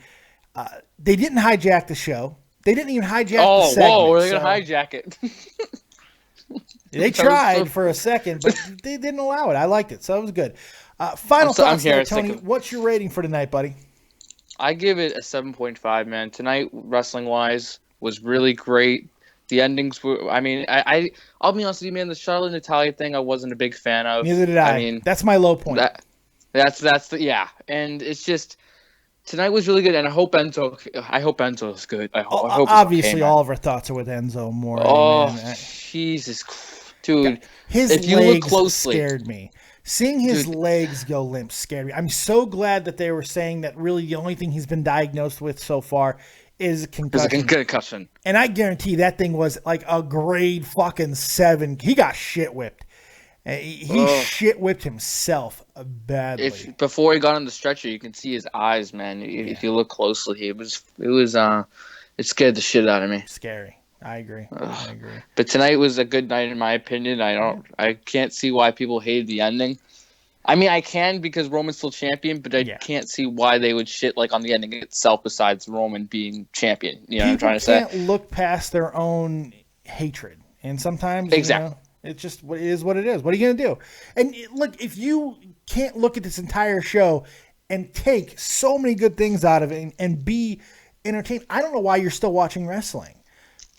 They didn't hijack the show. They didn't even hijack the segment. Whoa, were they going to hijack it? They tried for a second, but they didn't allow it. I liked it, so it was good. Final thoughts there, Tony. What's your rating for tonight, buddy? I give it a 7.5, man. Tonight, wrestling-wise, was really great. The endings were, I mean, I'll be honest with you, man, the Charlotte and Natalia thing I wasn't a big fan of. Neither did I. Mean, that's my low point. And it's just, tonight was really good, and I hope Enzo is good. I hope obviously, okay, all of our thoughts are with Enzo more. Oh, Jesus, dude. His if you legs look closely, scared me. Seeing his legs go limp scared me. I'm so glad that they were saying that really the only thing he's been diagnosed with so far is a concussion. And I guarantee that thing was like a grade fucking 7. He got shit whipped. He shit whipped himself badly. Before he got on the stretcher, you can see his eyes, man. If you look closely, it scared the shit out of me. Scary. I agree. But tonight was a good night in my opinion. I can't see why people hated the ending. I mean, I can because Roman's still champion, but I can't see why they would shit like on the ending itself. Besides Roman being champion, you know what I'm trying to say. People can't look past their own hatred, and sometimes it's just what it is. What it is. What are you gonna do? And look, if you can't look at this entire show and take so many good things out of it and be entertained, I don't know why you're still watching wrestling.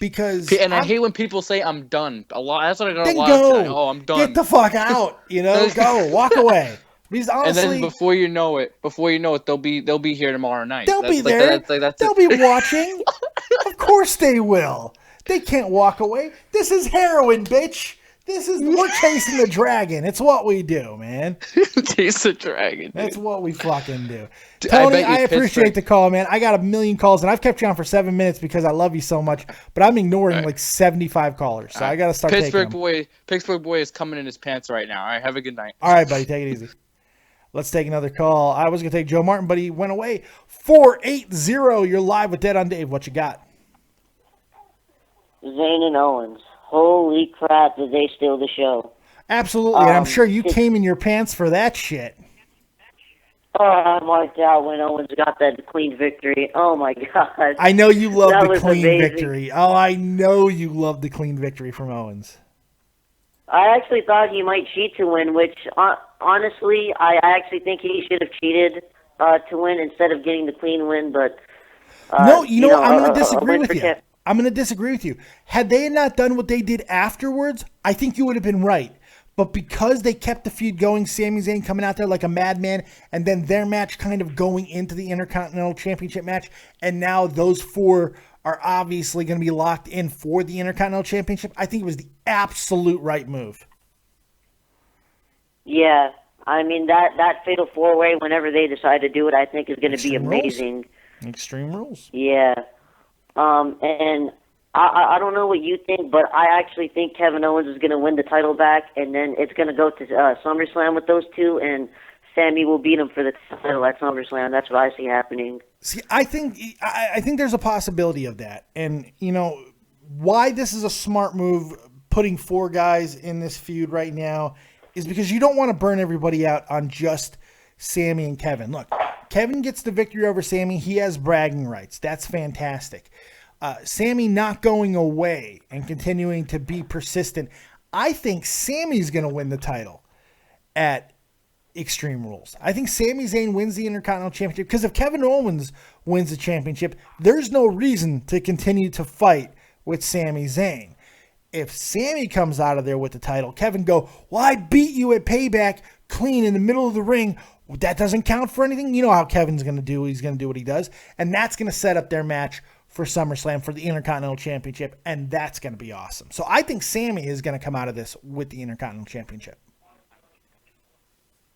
I hate when people say I'm done. A lot. That's what I got a lot go. of. Oh, I'm done. Get the fuck out. Go. Walk away. Because honestly, and then before you know it, they'll be here tomorrow night. They'll be there. They'll be watching. Of course they will. They can't walk away. This is heroin, bitch. We're chasing the dragon. It's what we do, man. Chase the dragon. Dude. That's what we fucking do. Tony, I appreciate the call, man. I got a million calls, and I've kept you on for 7 minutes because I love you so much. But I'm ignoring like 75 callers, so I got to start taking them. Pittsburgh boy is coming in his pants right now. All right, have a good night. All right, buddy, take it easy. Let's take another call. I was gonna take Joe Martin, but he went away. 480. You're live with Dead on Dave. What you got? Zayn and Owens. Holy crap, did they steal the show? Absolutely, and I'm sure you came in your pants for that shit. Oh, I marked out when Owens got that clean victory. Oh, my God. I know you love the clean victory. Oh, I know you love the clean victory from Owens. I actually thought he might cheat to win, which, honestly, I actually think he should have cheated to win instead of getting the clean win, but... no, you know what? I'm going to disagree with you. I'm going to disagree with you. Had they not done what they did afterwards, I think you would have been right. But because they kept the feud going, Sami Zayn coming out there like a madman, and then their match kind of going into the Intercontinental Championship match, and now those four are obviously going to be locked in for the Intercontinental Championship, I think it was the absolute right move. Yeah, I mean, that Fatal 4-Way, whenever they decide to do it, I think is going to be amazing. Extreme Rules. Yeah. And I don't know what you think, but I actually think Kevin Owens is going to win the title back, and then it's going to go to SummerSlam with those two, and Sami will beat him for the title at SummerSlam. That's what I see happening. See, I think there's a possibility of that, and you know why this is a smart move. Putting four guys in this feud right now is because you don't want to burn everybody out on just Sami and Kevin. Look, Kevin gets the victory over Sami. He has bragging rights. That's fantastic. Sami not going away and continuing to be persistent. I think Sami's going to win the title at Extreme Rules. I think Sami Zayn wins the Intercontinental Championship because if Kevin Owens wins the championship, there's no reason to continue to fight with Sami Zayn. If Sami comes out of there with the title, Kevin go, well, I beat you at Payback clean in the middle of the ring. That doesn't count for anything. You know how Kevin's going to do. He's going to do what he does. And that's going to set up their match for SummerSlam for the Intercontinental Championship. And that's going to be awesome. So I think Sami is going to come out of this with the Intercontinental Championship.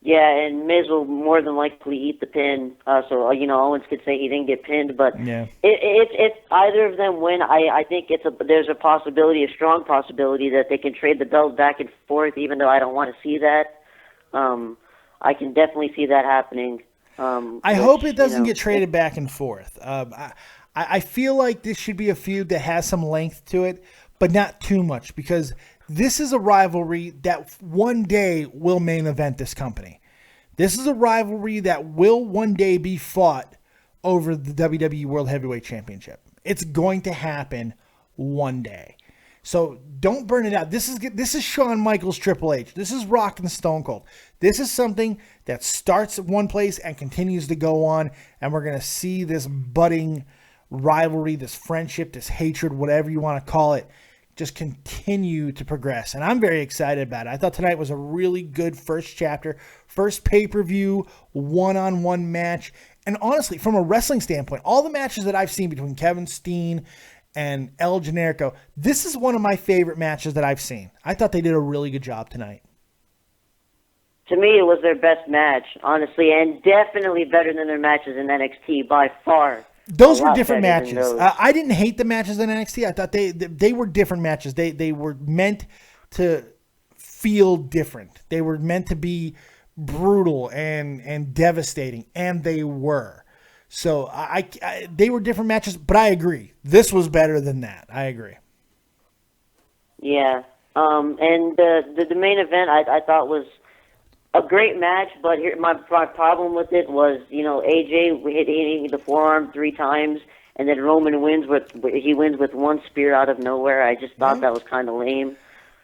Yeah, and Miz will more than likely eat the pin. So Owens could say he didn't get pinned, but yeah, if either of them win, I think there's a possibility, a strong possibility that they can trade the belt back and forth. Even though I don't want to see that, I can definitely see that happening. I hope it doesn't get traded back and forth. I feel like this should be a feud that has some length to it, but not too much, because this is a rivalry that one day will main event this company. This is a rivalry that will one day be fought over the WWE World Heavyweight Championship. It's going to happen one day. So don't burn it out. This is Shawn Michaels Triple H. This is Rock and Stone Cold. This is something that starts at one place and continues to go on, and we're going to see this budding rivalry, this friendship, this hatred, whatever you want to call it, just continue to progress. And I'm very excited about it. I thought tonight was a really good first chapter, first pay-per-view, one-on-one match. And honestly, from a wrestling standpoint, all the matches that I've seen between Kevin Steen and El Generico, this is one of my favorite matches that I've seen. I thought they did a really good job tonight. To me, it was their best match, honestly, and definitely better than their matches in NXT by far. Those were different matches. I didn't hate the matches in NXT. I thought they were different matches. They were meant to feel different. They were meant to be brutal and devastating, and they were. So they were different matches, but I agree. This was better than that. I agree. Yeah. And the main event I thought was a great match, but here my problem with it was, AJ hitting the forearm 3 times, and then Roman wins with one spear out of nowhere. I just thought that was kind of lame.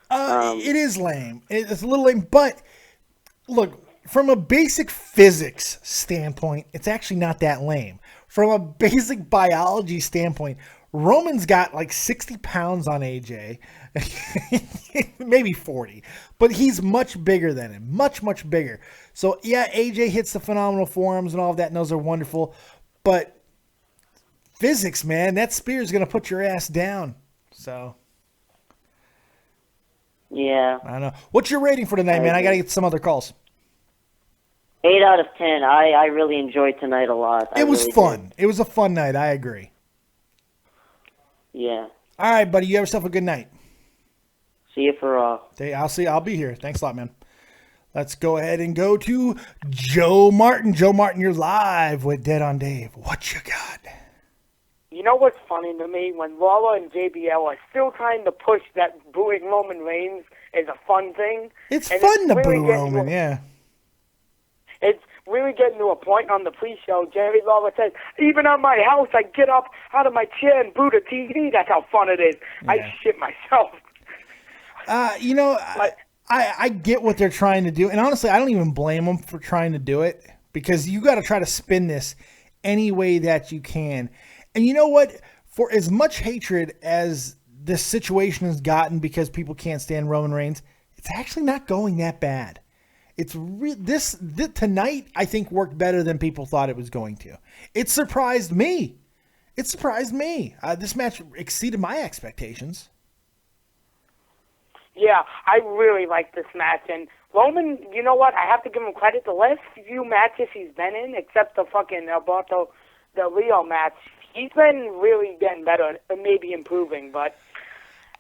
It is lame. It's a little lame, but look, from a basic physics standpoint, it's actually not that lame. From a basic biology standpoint, Roman's got like 60 pounds on AJ, maybe 40, but he's much bigger than him, much, much bigger. So, yeah, AJ hits the phenomenal forearms and all of that, and those are wonderful, but physics, man, that spear is going to put your ass down. So, yeah. I don't know. What's your rating for tonight, man? I got to get some other calls. 8 out of 10. I really enjoyed tonight a lot. It was fun. It was a fun night. I agree. Yeah. All right, buddy. You have yourself a good night. See you for Raw. I'll be here. Thanks a lot, man. Let's go ahead and go to Joe Martin. Joe Martin, you're live with Dead on Dave. What you got? You know what's funny to me? When Lawler and JBL are still trying to push that booing Roman Reigns is a fun thing. It's fun to boo Roman, yeah. It's really getting to a point on the pre-show. Jerry Lawler says, even on my house, I get up out of my chair and boot a TV. That's how fun it is. Yeah. I shit myself. I get what they're trying to do. And honestly, I don't even blame them for trying to do it, because you got to try to spin this any way that you can. And you know what? For as much hatred as this situation has gotten because people can't stand Roman Reigns, it's actually not going that bad. It's this tonight, I think, worked better than people thought it was going to. It surprised me. This match exceeded my expectations. Yeah, I really like this match. And Roman, you know what? I have to give him credit. The last few matches he's been in, except the fucking Alberto Del Rio match, he's been really getting better and maybe improving. But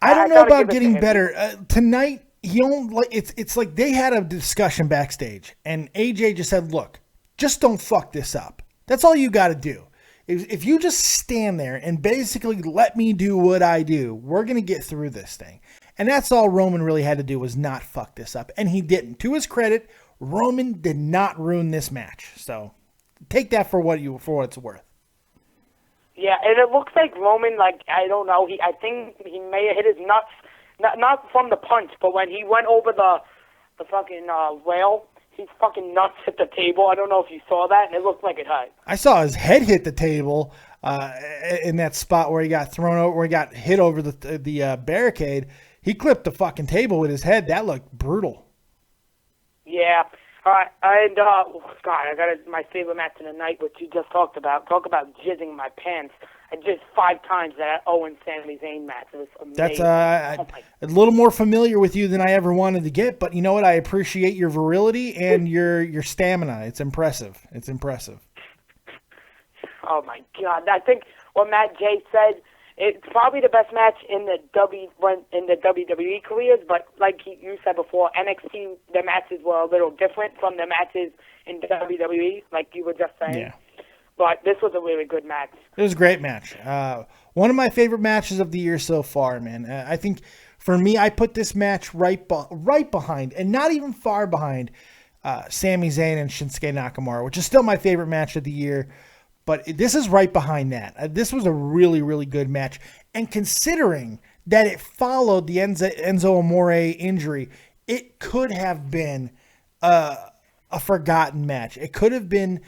I don't know about getting better. Tonight, it's like they had a discussion backstage, and AJ just said, look, just don't fuck this up. That's all you got to do. If you just stand there and basically let me do what I do, we're going to get through this thing. And that's all Roman really had to do, was not fuck this up. And he didn't. To his credit, Roman did not ruin this match. So take that for what it's worth. Yeah, and it looks like Roman, I don't know, I think he may have hit his nuts, not from the punch, but when he went over the fucking rail, his fucking nuts hit the table. I don't know if you saw that, and it looked like it hurt. I saw his head hit the table in that spot where he got thrown over, where he got hit over the barricade. He clipped the fucking table with his head. That looked brutal. Yeah. All right. And, God, I got my favorite match of the night, which you just talked about. Talk about jizzing my pants. just 5 times that Owens Sami Zayn match. It was amazing. That's a little more familiar with you than I ever wanted to get, but you know what? I appreciate your virility and your stamina. It's impressive. It's impressive. Oh my God! I think what Matt J said, it's probably the best match in the WWE careers. But like you said before, NXT the matches were a little different from the matches in WWE, like you were just saying. Yeah. But this was a really good match. It was a great match. One of my favorite matches of the year so far, man. I think for me, I put this match right behind, and not even far behind, Sami Zayn and Shinsuke Nakamura, which is still my favorite match of the year. But this is right behind that. This was a really, really good match. And considering that it followed the Enzo Amore injury, it could have been a forgotten match. It could have been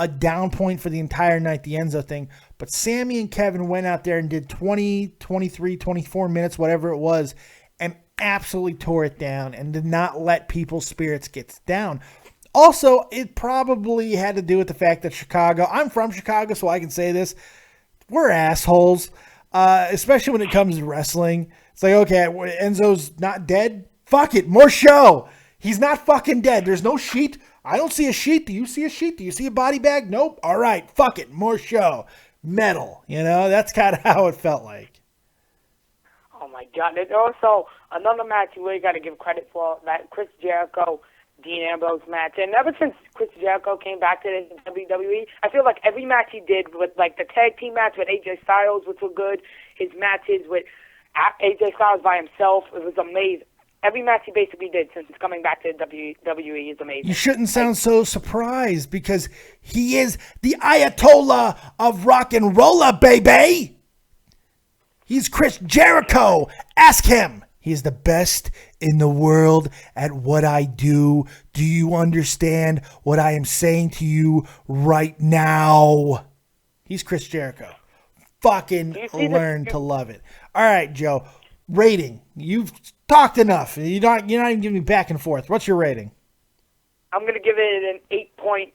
a down point for the entire night, the Enzo thing. But Sammy and Kevin went out there and did 20, 23, 24 minutes, whatever it was, and absolutely tore it down and did not let people's spirits get down. Also, it probably had to do with the fact that Chicago, I'm from Chicago, so I can say this, we're assholes, especially when it comes to wrestling. It's like, okay, Enzo's not dead? Fuck it, more show. He's not fucking dead. There's no sheet. I don't see a sheet. Do you see a sheet? Do you see a body bag? Nope. All right, fuck it, more show. Metal, that's kind of how it felt like. Oh my God. There's also another match you really got to give credit for, that Chris Jericho Dean Ambrose match. And ever since Chris Jericho came back to the WWE, I feel like every match he did, with like the tag team match with AJ Styles, which were good, his matches with AJ Styles by himself, it was amazing. Every match he basically did since coming back to WWE is amazing. You shouldn't sound so surprised because he is the Ayatollah of rock and roller, baby. He's Chris Jericho. Ask him. He's the best in the world at what I do. Do you understand what I am saying to you right now? He's Chris Jericho. Fucking learn to love it. All right, Joe. Rating. You've talked enough. You're not even giving me back and forth. What's your rating? I'm going to give it an 8 point.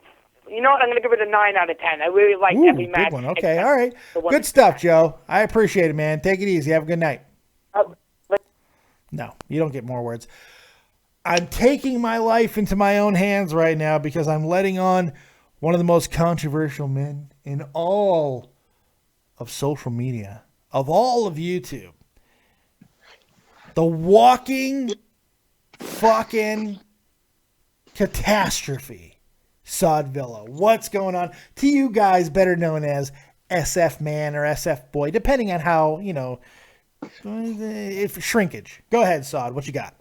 You know what? I'm going to give it a 9 out of 10. I really liked every match. Good one. Okay, all right. Good stuff, Joe. I appreciate it, man. Take it easy. Have a good night. No, you don't get more words. I'm taking my life into my own hands right now because I'm letting on one of the most controversial men in all of social media, of all of YouTube. The walking fucking catastrophe, Sod Villa. What's going on? To you guys, better known as SF Man or SF Boy, depending on how, if shrinkage. Go ahead, Sod. What you got?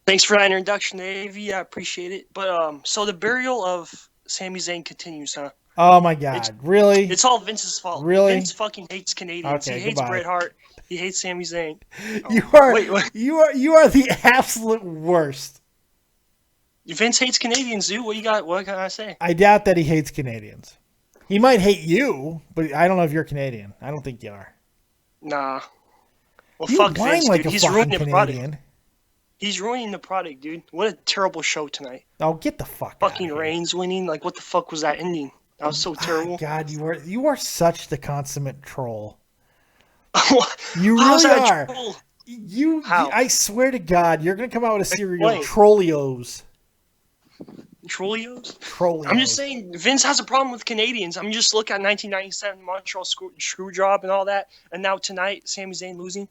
Thanks for that introduction, Dave. I appreciate it. But so the burial of Sami Zayn continues, huh? Oh my God! Really? It's all Vince's fault. Really? Vince fucking hates Canadians. Okay, he hates goodbye. Bret Hart. He hates Sami Zayn. You are the absolute worst. Vince hates Canadians, dude. What can I say? I doubt that he hates Canadians. He might hate you, but I don't know if you're Canadian. I don't think you are. Nah. Well, you fuck whine Vince, like dude. He's ruining the product. He's ruining the product, dude. What a terrible show tonight. Oh, get the fuck fucking out of here. Reigns winning. Like, what the fuck was that ending? That was so terrible. God, you are such the consummate troll. You really are. Troll? I swear to God, you're gonna come out with a series of Trollios. Trollios? Trollios. I'm just saying, Vince has a problem with Canadians. I mean, just look at 1997 Montreal screw job and all that, and now tonight, Sami Zayn losing.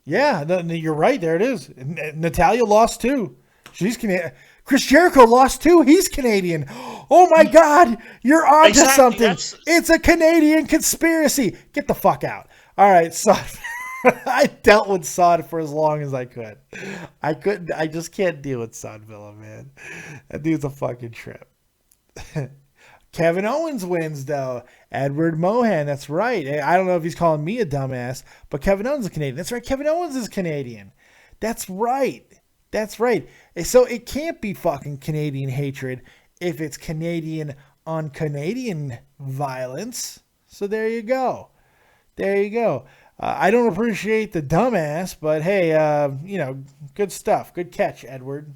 Yeah, you're right. There it is. Natalya lost too. She's Canadian. Chris Jericho lost too. He's Canadian. Oh my God, you're on to something. It's a Canadian conspiracy. Get the fuck out. All right, Sod. I dealt with Sod for as long as I could. I just can't deal with Sod Villa, man. That dude's a fucking trip. Kevin Owens wins, though. Edward Mohan, that's right. I don't know if he's calling me a dumbass, but Kevin Owens is Canadian. That's right. Kevin Owens is Canadian. That's right. That's right. So it can't be fucking Canadian hatred if it's Canadian on Canadian violence. So there you go. There you go. I don't appreciate the dumbass, but hey, good stuff. Good catch, Edward.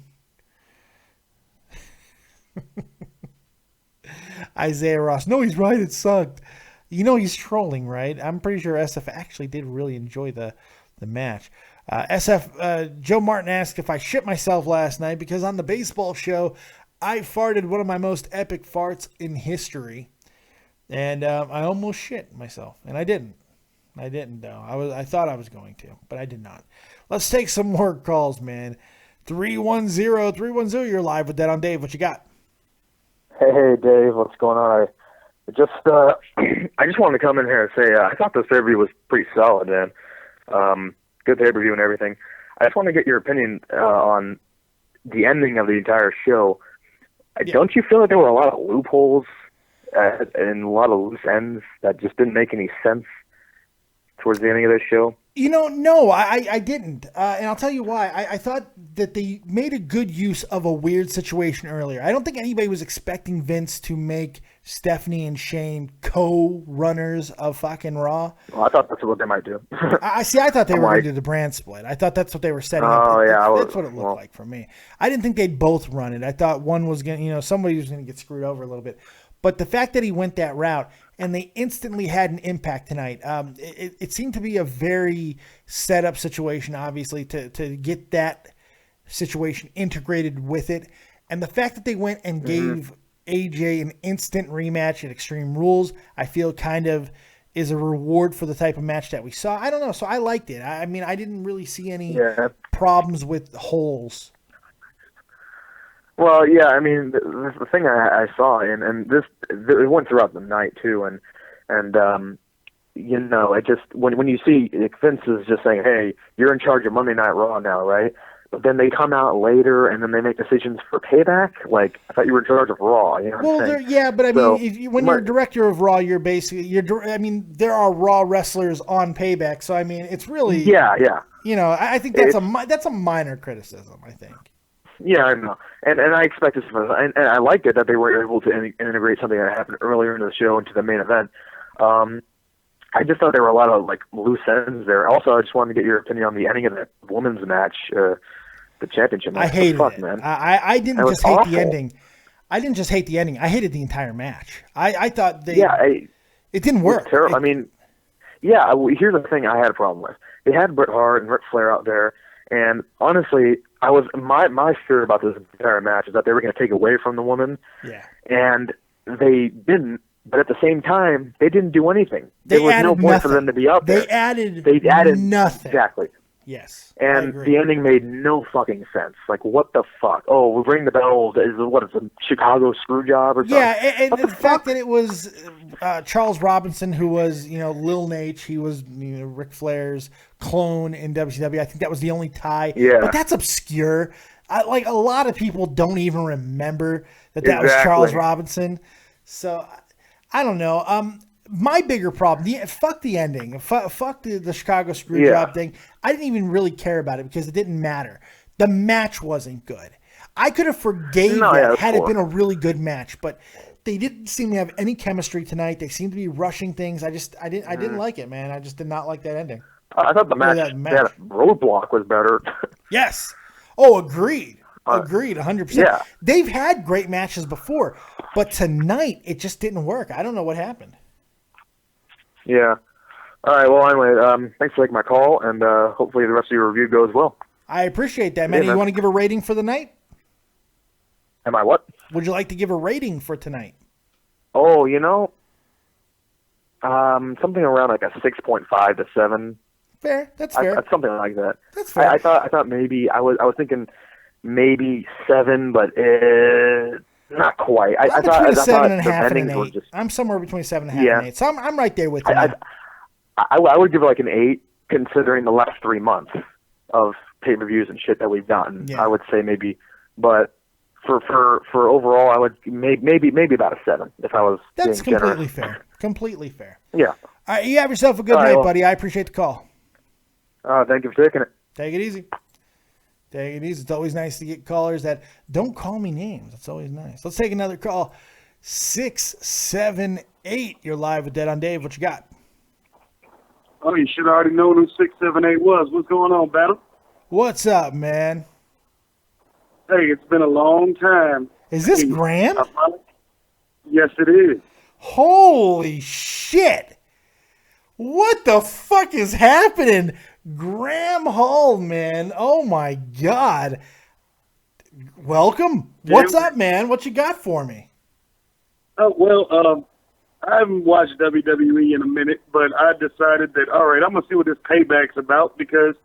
Isaiah Ross. No, he's right. It sucked. You know he's trolling, right? I'm pretty sure SF actually did really enjoy the match. Joe Martin asked if I shit myself last night because on the baseball show, I farted one of my most epic farts in history. And I almost shit myself, and I didn't. I didn't, though. I thought I was going to, but I did not. Let's take some more calls, man. 310, you're live with Dead on Dave. What you got? Hey, Dave, what's going on? I just wanted to come in here and say I thought this pay-per-view was pretty solid, man. Good pay-per-view and everything. I just want to get your opinion on the ending of the entire show. Yeah. Don't you feel like there were a lot of loopholes and a lot of loose ends that just didn't make any sense towards the ending of this show? You know, no, I didn't. And I'll tell you why. I thought that they made a good use of a weird situation earlier. I don't think anybody was expecting Vince to make Stephanie and Shane co-runners of fucking Raw. Well, I thought that's what they might do. I thought they were going to do the brand split. I thought that's what they were setting up. Oh, yeah. That's what it looked like for me. I didn't think they'd both run it. I thought one was going to, somebody was going to get screwed over a little bit. But the fact that he went that route and they instantly had an impact tonight, it seemed to be a very set up situation, obviously, to get that situation integrated with it. And the fact that they went and gave AJ an instant rematch at Extreme Rules, I feel kind of is a reward for the type of match that we saw. I don't know. So I liked it. I mean, I didn't really see any problems with holes. Well, yeah, I mean, the thing I saw, and this it went throughout the night too, and it just when you see Vince is just saying, "Hey, you're in charge of Monday Night Raw now, right?" But then they come out later and then they make decisions for Payback. Like, I thought you were in charge of Raw. You know what I'm saying? Yeah, but I mean, when you're a director of Raw, you're basically there are Raw wrestlers on Payback, so I mean, it's really I think that's a minor criticism. I think. Yeah, I know, and I expected some, and I liked it that they were able to integrate something that happened earlier in the show into the main event. I just thought there were a lot of loose ends there. Also, I just wanted to get your opinion on the ending of the women's match, the championship match. I hated it. Man. I didn't just hate the ending. I didn't just hate the ending. I hated the entire match. I thought it didn't work. Terrible. Here's the thing I had a problem with. They had Bret Hart and Ric Flair out there, and honestly, my fear about this entire match is that they were going to take away from the woman. Yeah. And they didn't. But at the same time, they didn't do anything. There was no point for them to be up there. They added nothing. Exactly. Yes. And the ending made no fucking sense. Like, what the fuck? Oh, we ring the bell. Is a Chicago screw job or something? Yeah, and the fact that it was Charles Robinson, who was, Lil Nate, he was Ric Flair's clone in WCW. I think that was the only tie. Yeah. But that's obscure. A lot of people don't even remember that was Charles Robinson. So I don't know. My bigger problem, fuck the ending. Fuck the Chicago screw job thing. I didn't even really care about it because it didn't matter. The match wasn't good. I could have forgave it had it been a really good match, but they didn't seem to have any chemistry tonight. They seemed to be rushing things. I didn't like it, man. I just did not like that ending. I thought the match that Roadblock was better. Yes. Oh, agreed. Agreed, 100%. Yeah. They've had great matches before, but tonight it just didn't work. I don't know what happened. Yeah. All right. Well, anyway, thanks for taking my call, and hopefully the rest of your review goes well. I appreciate that, man. You want to give a rating for the night? Am I what? Would you like to give a rating for tonight? Oh, something around like a 6.5 to 7. Fair. That's fair. Something like that. That's fair. I thought maybe I was thinking maybe 7, but not quite. I thought 7.5 and an 8. I'm somewhere between 7.5 and 8. So I'm right there with you. I would give it like an 8, considering the last 3 months of pay-per-views and shit that we've gotten. Yeah. I would say maybe, but for overall, I would maybe about a 7 if I was. That's completely fair. Completely fair. Yeah. All right, you have yourself a good night, buddy. I appreciate the call. Thank you for taking it. Take it easy. Take it easy. It's always nice to get callers that don't call me names. It's always nice. Let's take another call. 678. You're live with Dead on Dave. What you got? Oh, you should already know who 678 was. What's going on, Battle? What's up, man? Hey, it's been a long time. Is this Graham? Yes, it is. Holy shit. What the fuck is happening? Graham Hall, man. Oh my God. Welcome. What's up, man? What you got for me? Oh, well, I haven't watched WWE in a minute, but I decided that, all right, I'm going to see what this Payback's about because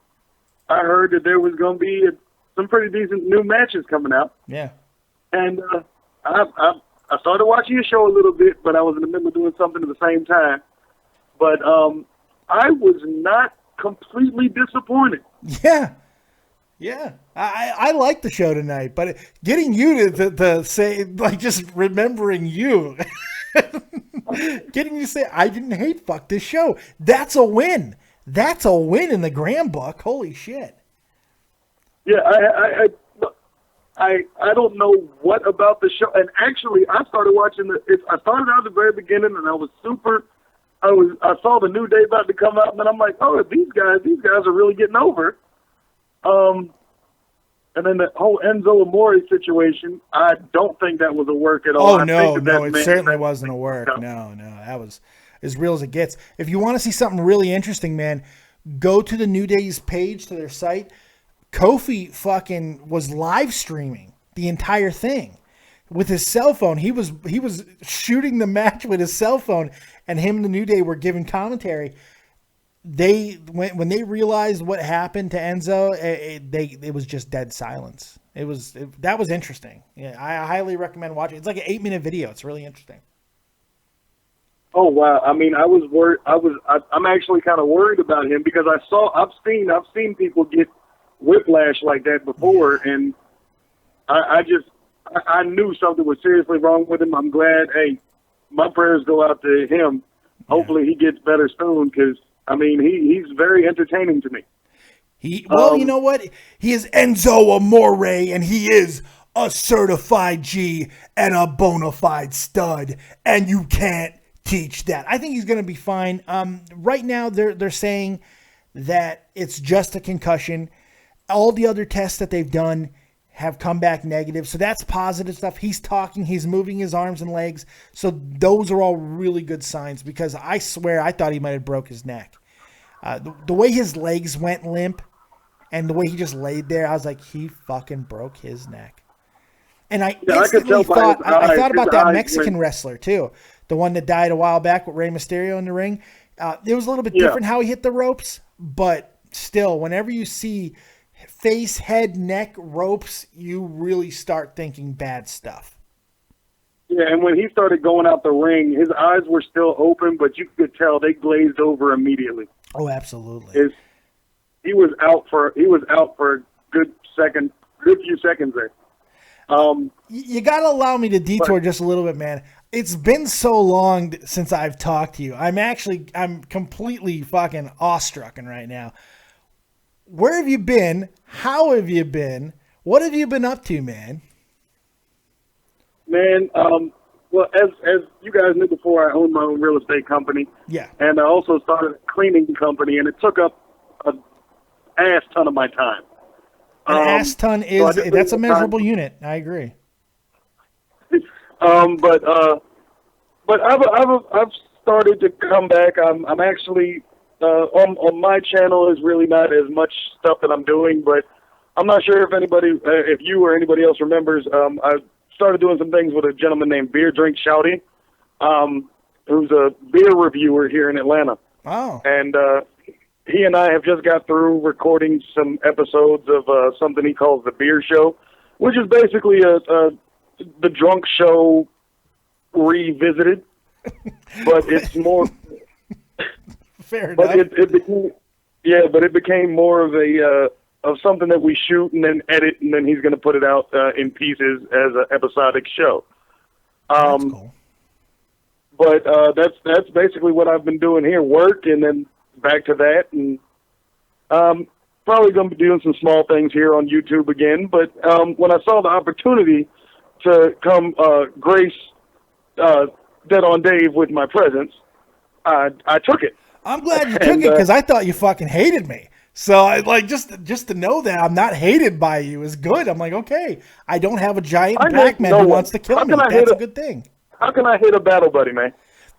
I heard that there was going to be some pretty decent new matches coming out. Yeah. And I started watching your show a little bit, but I was in the middle of doing something at the same time. But I was not completely disappointed. Yeah. Yeah. I like the show tonight, but getting you to say, like, just remembering you, getting you to say, I didn't hate fuck this show. That's a win. That's a win in the Graham book. Holy shit. Yeah, I don't know what about the show. And actually, I started watching I started out at the very beginning, and I saw the New Day about to come out, and then I'm like, oh, these guys are really getting over. And then the whole Enzo Amore situation, I don't think that was a work at all. Oh, no, it certainly wasn't a work. No, that was as real as it gets. If you want to see something really interesting, man, go to the New Day's page, to their site. Kofi fucking was live streaming the entire thing with his cell phone. He was shooting the match with his cell phone, and him and the New Day were giving commentary. When they realized what happened to Enzo, it was just dead silence. That was interesting. Yeah, I highly recommend watching. It's like an 8-minute video. It's really interesting. Oh wow! I mean, I was worried. I'm actually kind of worried about him because I've seen people get whiplash like that before, and I knew something was seriously wrong with him. I'm glad. Hey, my prayers go out to him. Hopefully, he gets better soon because. I mean, he's very entertaining to me. You know what? He is Enzo Amore, and he is a certified G and a bona fide stud, and you can't teach that. I think he's going to be fine. Right now, they're saying that it's just a concussion. All the other tests that they've done have come back negative, so that's positive stuff. He's talking, he's moving his arms and legs, so those are all really good signs, because I swear I thought he might have broke his neck. The way his legs went limp and the way he just laid there, I was like, he fucking broke his neck. And I instantly thought about that Mexican wrestler too, the one that died a while back with Rey Mysterio in the ring. It was a little bit different how he hit the ropes, but still, whenever you see face, head, neck, ropes, you really start thinking bad stuff. Yeah, and when he started going out the ring, his eyes were still open, but you could tell they glazed over immediately. Oh, absolutely. He was out for a good few seconds there. You got to allow me to detour just a little bit, man. It's been so long since I've talked to you. I'm completely fucking awestruck right now. Where have you been? How have you been? What have you been up to, man? Man, well, as you guys knew before, I owned my own real estate company. Yeah. And I also started a cleaning company, and it took up an ass ton of my time. An ass ton that's a measurable unit. I agree. But I've started to come back. I'm actually on my channel is really not as much stuff that I'm doing, but I'm not sure if you or anybody else remembers. I started doing some things with a gentleman named Beer Drink Shouty, who's a beer reviewer here in Atlanta. Oh. And he and I have just got through recording some episodes of something he calls the Beer Show, which is basically the drunk show revisited, but it's more. Fair enough. But it became more of of something that we shoot and then edit, and then he's going to put it out in pieces as an episodic show. That's cool. But that's basically what I've been doing here, work, and then back to that, and probably going to be doing some small things here on YouTube again. But when I saw the opportunity to come grace Dead on Dave with my presence, I took it. I'm glad you took it, because I thought you fucking hated me. So I like just to know that I'm not hated by you is good. I'm like, okay, I don't have a giant black man who wants to kill me. That's a good thing. How can I hate a battle buddy, man?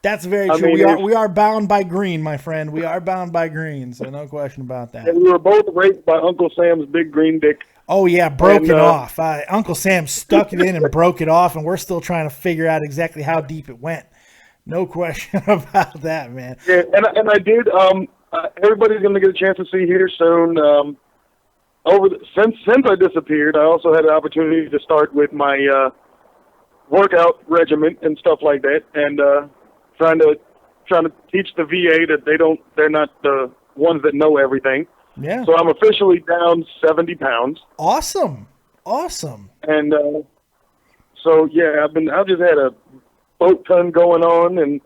That's very true. We are bound by green, my friend. We are bound by green, so no question about that. And we were both raped by Uncle Sam's big green dick. Oh, yeah, broken off. Uncle Sam stuck it in and broke it off, and we're still trying to figure out exactly how deep it went. No question about that, man. Yeah, and I did. Everybody's going to get a chance to see here soon. Since I disappeared, I also had an opportunity to start with my workout regimen and stuff like that, and trying to teach the VA that they're not the ones that know everything. Yeah. So I'm officially down 70 pounds. Awesome. And so yeah, I've just had a boat ton going on, and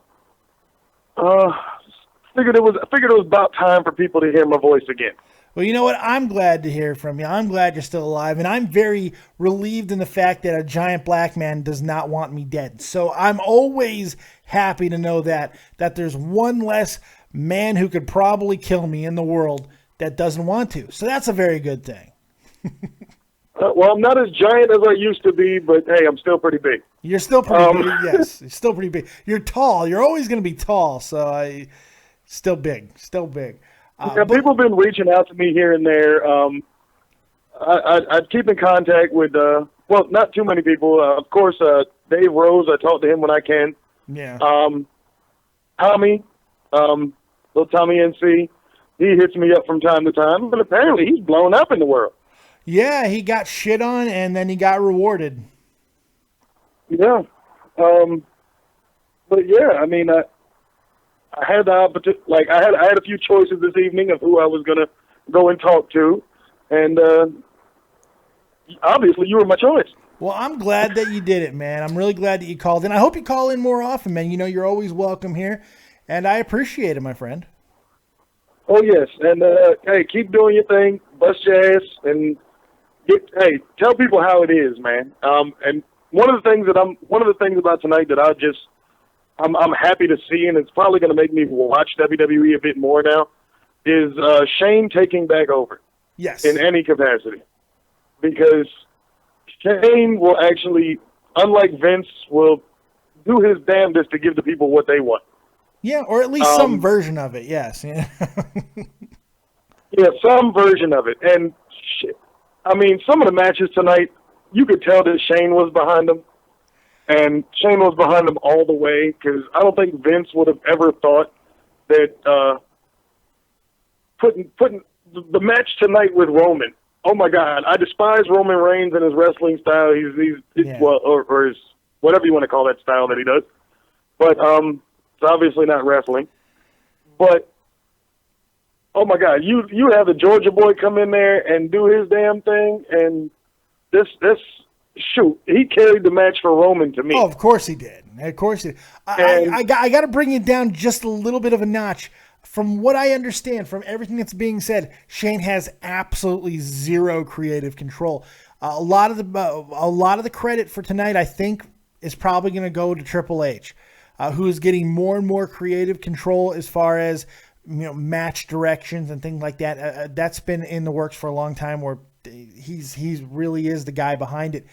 figured it was about time for people to hear my voice again. Well, you know what? I'm glad to hear from you. I'm glad you're still alive, and I'm very relieved in the fact that a giant black man does not want me dead. So I'm always happy to know that there's one less man who could probably kill me in the world that doesn't want to. So that's a very good thing. Well, I'm not as giant as I used to be, but hey, I'm still pretty big. You're still pretty big, yes. You're still pretty big. You're tall. You're always going to be tall, so still big. People have been reaching out to me here and there. I keep in contact with, not too many people. Of course, Dave Rose, I talk to him when I can. Yeah. Tommy, little Tommy NC, he hits me up from time to time, but apparently he's blown up in the world. Yeah, he got shit on and then he got rewarded. Yeah. But yeah, I mean, I had the opportunity, I had a few choices this evening of who I was gonna go and talk to, and obviously you were my choice. Well, I'm glad that you did it, man. I'm really glad that you called in. I hope you call in more often, man. You know, you're always welcome here, and I appreciate it, my friend. Oh yes, and hey, keep doing your thing, bust your ass, and tell people how it is, man. And one of the things about tonight that I'm happy to see, and it's probably going to make me watch WWE a bit more now, is Shane taking back over. Yes. In any capacity. Because Shane will actually, unlike Vince, will do his damnedest to give the people what they want. Yeah, or at least some version of it, yes. Yeah, yeah, some version of it. And, I mean, some of the matches tonight, you could tell that Shane was behind them. And Shane was behind him all the way, because I don't think Vince would have ever thought that putting the match tonight with Roman. Oh my God, I despise Roman Reigns and his wrestling style. Or his whatever you want to call that style that he does. But it's obviously not wrestling. But oh my God, you have the Georgia boy come in there and do his damn thing, and this. Shoot, he carried the match for Roman to me. Oh, of course he did. Of course he did. I got to bring it down just a little bit of a notch. From what I understand, from everything that's being said, Shane has absolutely zero creative control. A lot of the credit for tonight, I think, is probably going to go to Triple H, who is getting more and more creative control as far as match directions and things like that. That's been in the works for a long time, where he's really is the guy behind it.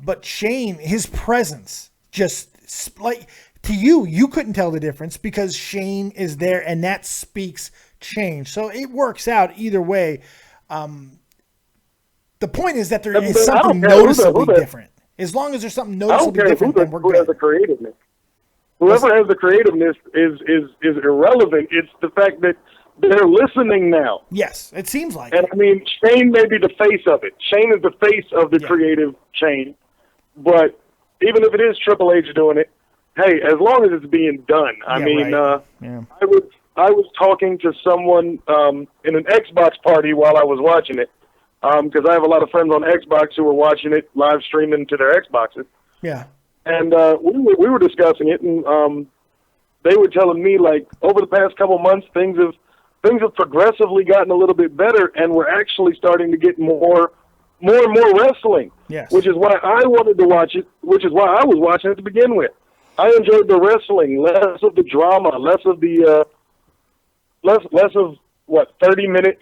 But Shane, his presence, just like to you couldn't tell the difference because Shane is there, and that speaks change. So it works out either way. The point is that there is something noticeably different. As long as there's something noticeably different, then we're good. Has the creativeness. Whoever has the creativeness is irrelevant. It's the fact that they're listening now. Yes, it seems like it. I mean, Shane may be the face of it. Shane is the face of the creative chain. But even if it is Triple H doing it, hey, as long as it's being done. I was talking to someone in an Xbox party while I was watching it, because I have a lot of friends on Xbox who were watching it live streaming to their Xboxes. Yeah. And we were discussing it, and they were telling me, like, over the past couple months, things have progressively gotten a little bit better, and we're actually starting to get more and more wrestling. Yes. Which is why I wanted to watch it, which is why I was watching it to begin with. I enjoyed the wrestling, less of the drama, less of the less of 30-minute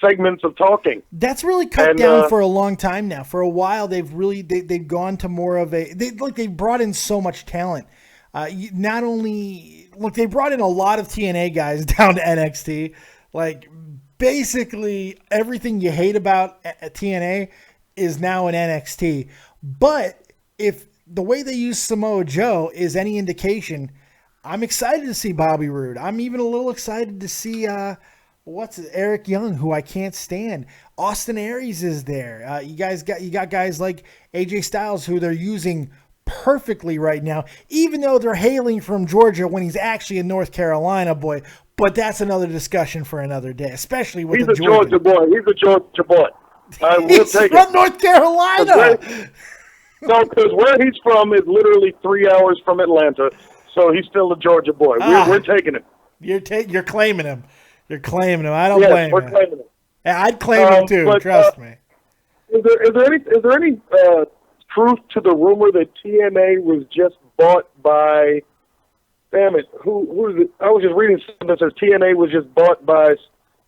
segments of talking. That's really cut down for a long time now. For a while, they've gone to more of they've brought in so much talent. Not only look, they brought in a lot of TNA guys down to NXT. Like basically everything you hate about TNA is now in NXT. But if the way they use Samoa Joe is any indication, I'm excited to see Bobby Roode. I'm even a little excited to see Eric Young, who I can't stand. Austin Aries is there. You got guys like AJ Styles, who they're using perfectly right now, even though they're hailing from Georgia when he's actually in North Carolina, boy. But that's another discussion for another day, especially with the Georgia boy. He's a Georgia boy. He's from North Carolina. No, because where he's from is literally 3 hours from Atlanta, so he's still a Georgia boy. We're taking him. You're claiming him. You're claiming him. I don't blame you. We're claiming him. Yeah, I'd claim him too. But, trust me. Is there any truth to the rumor that TNA was just bought by? Damn it! Who is it? I was just reading something that says TNA was just bought by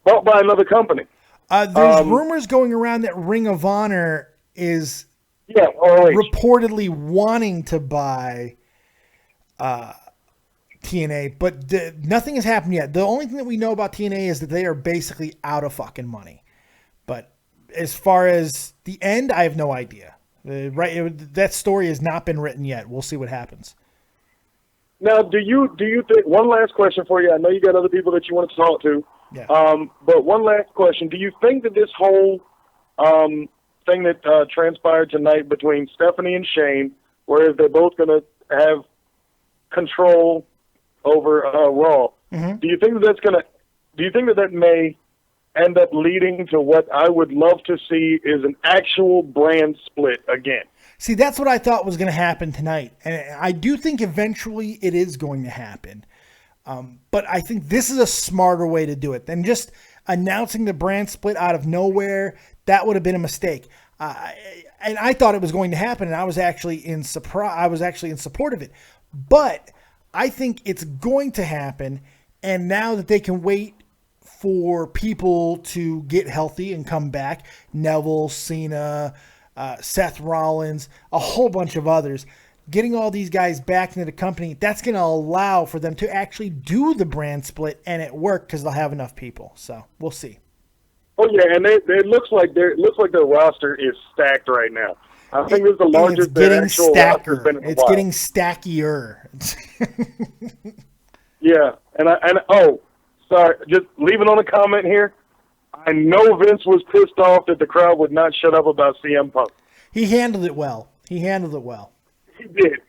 another company. There's rumors going around that Ring of Honor is reportedly wanting to buy TNA, but nothing has happened yet. The only thing that we know about TNA is that they are basically out of fucking money. But as far as the end, I have no idea. That story has not been written yet. We'll see what happens. Now, do you think, one last question for you? I know you got other people that you want to talk to. Yeah. But one last question. Do you think that this whole thing that transpired tonight between Stephanie and Shane, whereas they're both going to have control over Raw, do you think that may end up leading to what I would love to see is an actual brand split again? See, that's what I thought was going to happen tonight. And I do think eventually it is going to happen. But I think this is a smarter way to do it than just announcing the brand split out of nowhere. That would have been a mistake. And I thought it was going to happen, and I was actually in support of it. But I think it's going to happen, and now that they can wait for people to get healthy and come back, Neville, Cena, Seth Rollins, a whole bunch of others, getting all these guys back into the company, that's going to allow for them to actually do the brand split and it work because they'll have enough people. So we'll see. Oh yeah, and it looks like their roster is stacked right now. I think it's the largest their actual roster's been in a while. It's getting stackier. Yeah, sorry, just leaving on a comment here. I know Vince was pissed off that the crowd would not shut up about CM Punk. He handled it well. He did.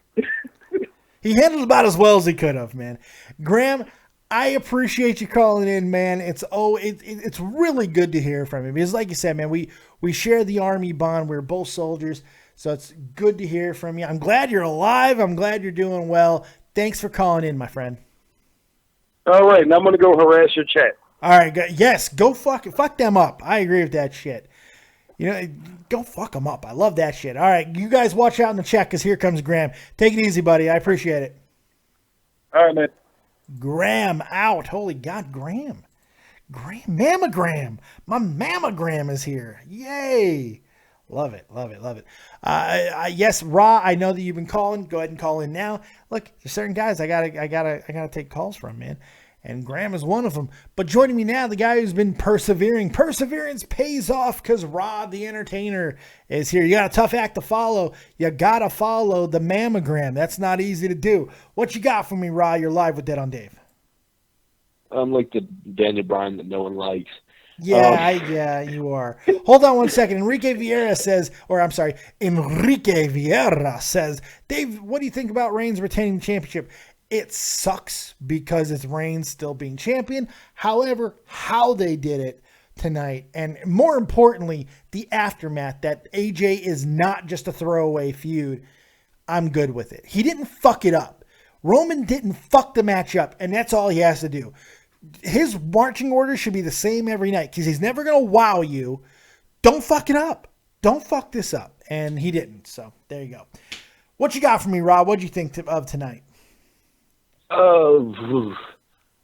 He handled it about as well as he could have, man. Graham, I appreciate you calling in, man. It's really good to hear from you. Because like you said, man, we share the Army bond. We're both soldiers. So it's good to hear from you. I'm glad you're alive. I'm glad you're doing well. Thanks for calling in, my friend. All right, now I'm going to go harass your chat. All right, yes, go fuck them up. I agree with that shit. Go fuck them up. I love that shit. All right, you guys watch out in the chat because here comes Graham. Take it easy, buddy. I appreciate it. All right, man. Graham out. Holy God, Graham. Mammogram. My mammogram is here. Yay. Love it. Yes, Raw, I know that you've been calling. Go ahead and call in now. Look, there's certain guys I gotta take calls from, man. And Graham is one of them. But joining me now, the guy who's been persevering. Perseverance pays off because Rod the Entertainer is here. You got a tough act to follow. You got to follow the mammogram. That's not easy to do. What you got for me, Rod? You're live with Dead on Dave. I'm like the Daniel Bryan that no one likes. Yeah, you are. Hold on one second. Enrique Vieira says, Dave, what do you think about Reigns retaining the championship? It sucks because it's Reigns still being champion. However, how they did it tonight, and more importantly, the aftermath, that AJ is not just a throwaway feud, I'm good with it. He didn't fuck it up. Roman didn't fuck the match up, and that's all he has to do. His marching orders should be the same every night because he's never going to wow you. Don't fuck it up. Don't fuck this up. And he didn't. So there you go. What you got for me, Rob? What do you think of tonight?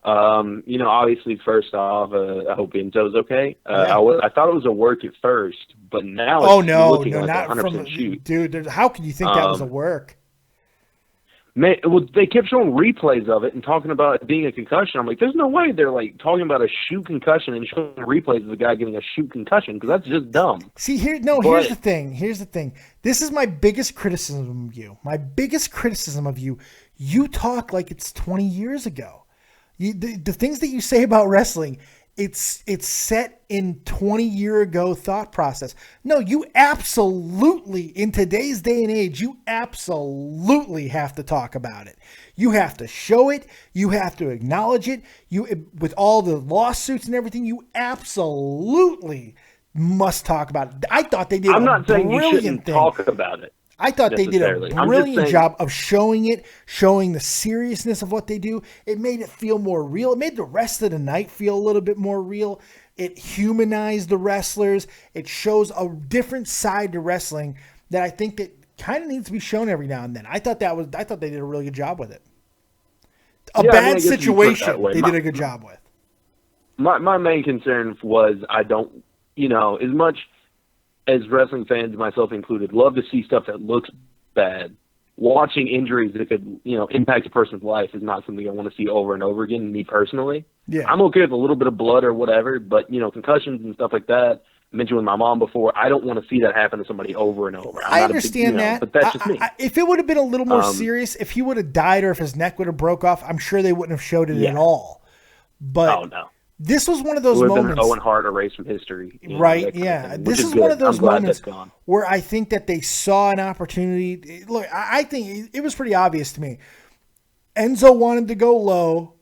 Obviously, first off, I hope Enzo's okay. I thought it was a work at first, but now it's looking like not 100% from shoot. Dude, how can you think that was a work? Well, they kept showing replays of it and talking about it being a concussion. I'm like, there's no way they're like talking about a shoot concussion and showing replays of the guy getting a shoot concussion, because that's just dumb. See, here's the thing. Here's the thing. This is my biggest criticism of you. My biggest criticism of you. You talk like it's 20 years ago. The things that you say about wrestling, it's set in 20-year ago thought process. No, you absolutely, in today's day and age, you absolutely have to talk about it. You have to show it. You have to acknowledge it. With all the lawsuits and everything, you absolutely must talk about it. I thought they did I'm not saying brilliant you shouldn't thing. talk about it. I thought they did a brilliant job of showing it, showing the seriousness of what they do. It made it feel more real. It made the rest of the night feel a little bit more real. It humanized the wrestlers. It shows a different side to wrestling that I think that kind of needs to be shown every now and then. I thought they did a really good job with it. Bad situation they did a good job with. My main concern was I don't, as much as wrestling fans, myself included, love to see stuff that looks bad. Watching injuries that could, impact a person's life is not something I want to see over and over again, me personally. Yeah. I'm okay with a little bit of blood or whatever, but, concussions and stuff like that, I mentioned with my mom before, I don't want to see that happen to somebody over and over. I understand that. But that's just me. If it would have been a little more serious, if he would have died or if his neck would have broke off, I'm sure they wouldn't have showed it at all. But oh, no. This was one of those moments. Owen Hart erased from history. Right, yeah. This is one of those moments where I think that they saw an opportunity. Look, I think it was pretty obvious to me. Enzo wanted to go low.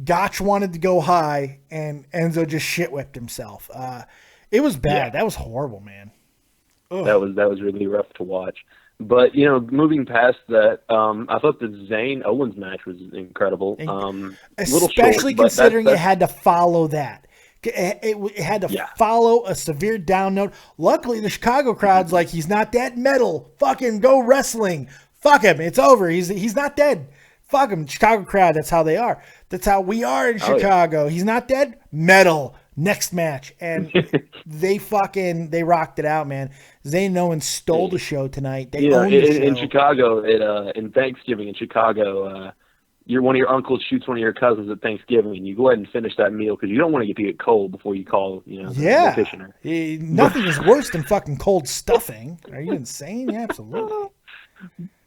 Gotch wanted to go high. And Enzo just shit whipped himself. It was bad. Yeah. That was horrible, man. Ugh. That was really rough to watch. But, moving past that, I thought the Zayn Owens match was incredible. Especially considering it had to follow that. It had to follow a severe down note. Luckily, the Chicago crowd's like, he's not dead. Metal. Fucking go wrestling. Fuck him. It's over. He's not dead. Fuck him. Chicago crowd, that's how they are. That's how we are in Chicago. Yeah. He's not dead. Metal. Next match. And they rocked it out, man. Zayn and Owens stole the show tonight. They owned the show. In Chicago, in Thanksgiving in Chicago, one of your uncles shoots one of your cousins at Thanksgiving, and you go ahead and finish that meal because you don't want to get cold before you call, the practitioner. Nothing is worse than fucking cold stuffing. Are you insane? Yeah, absolutely.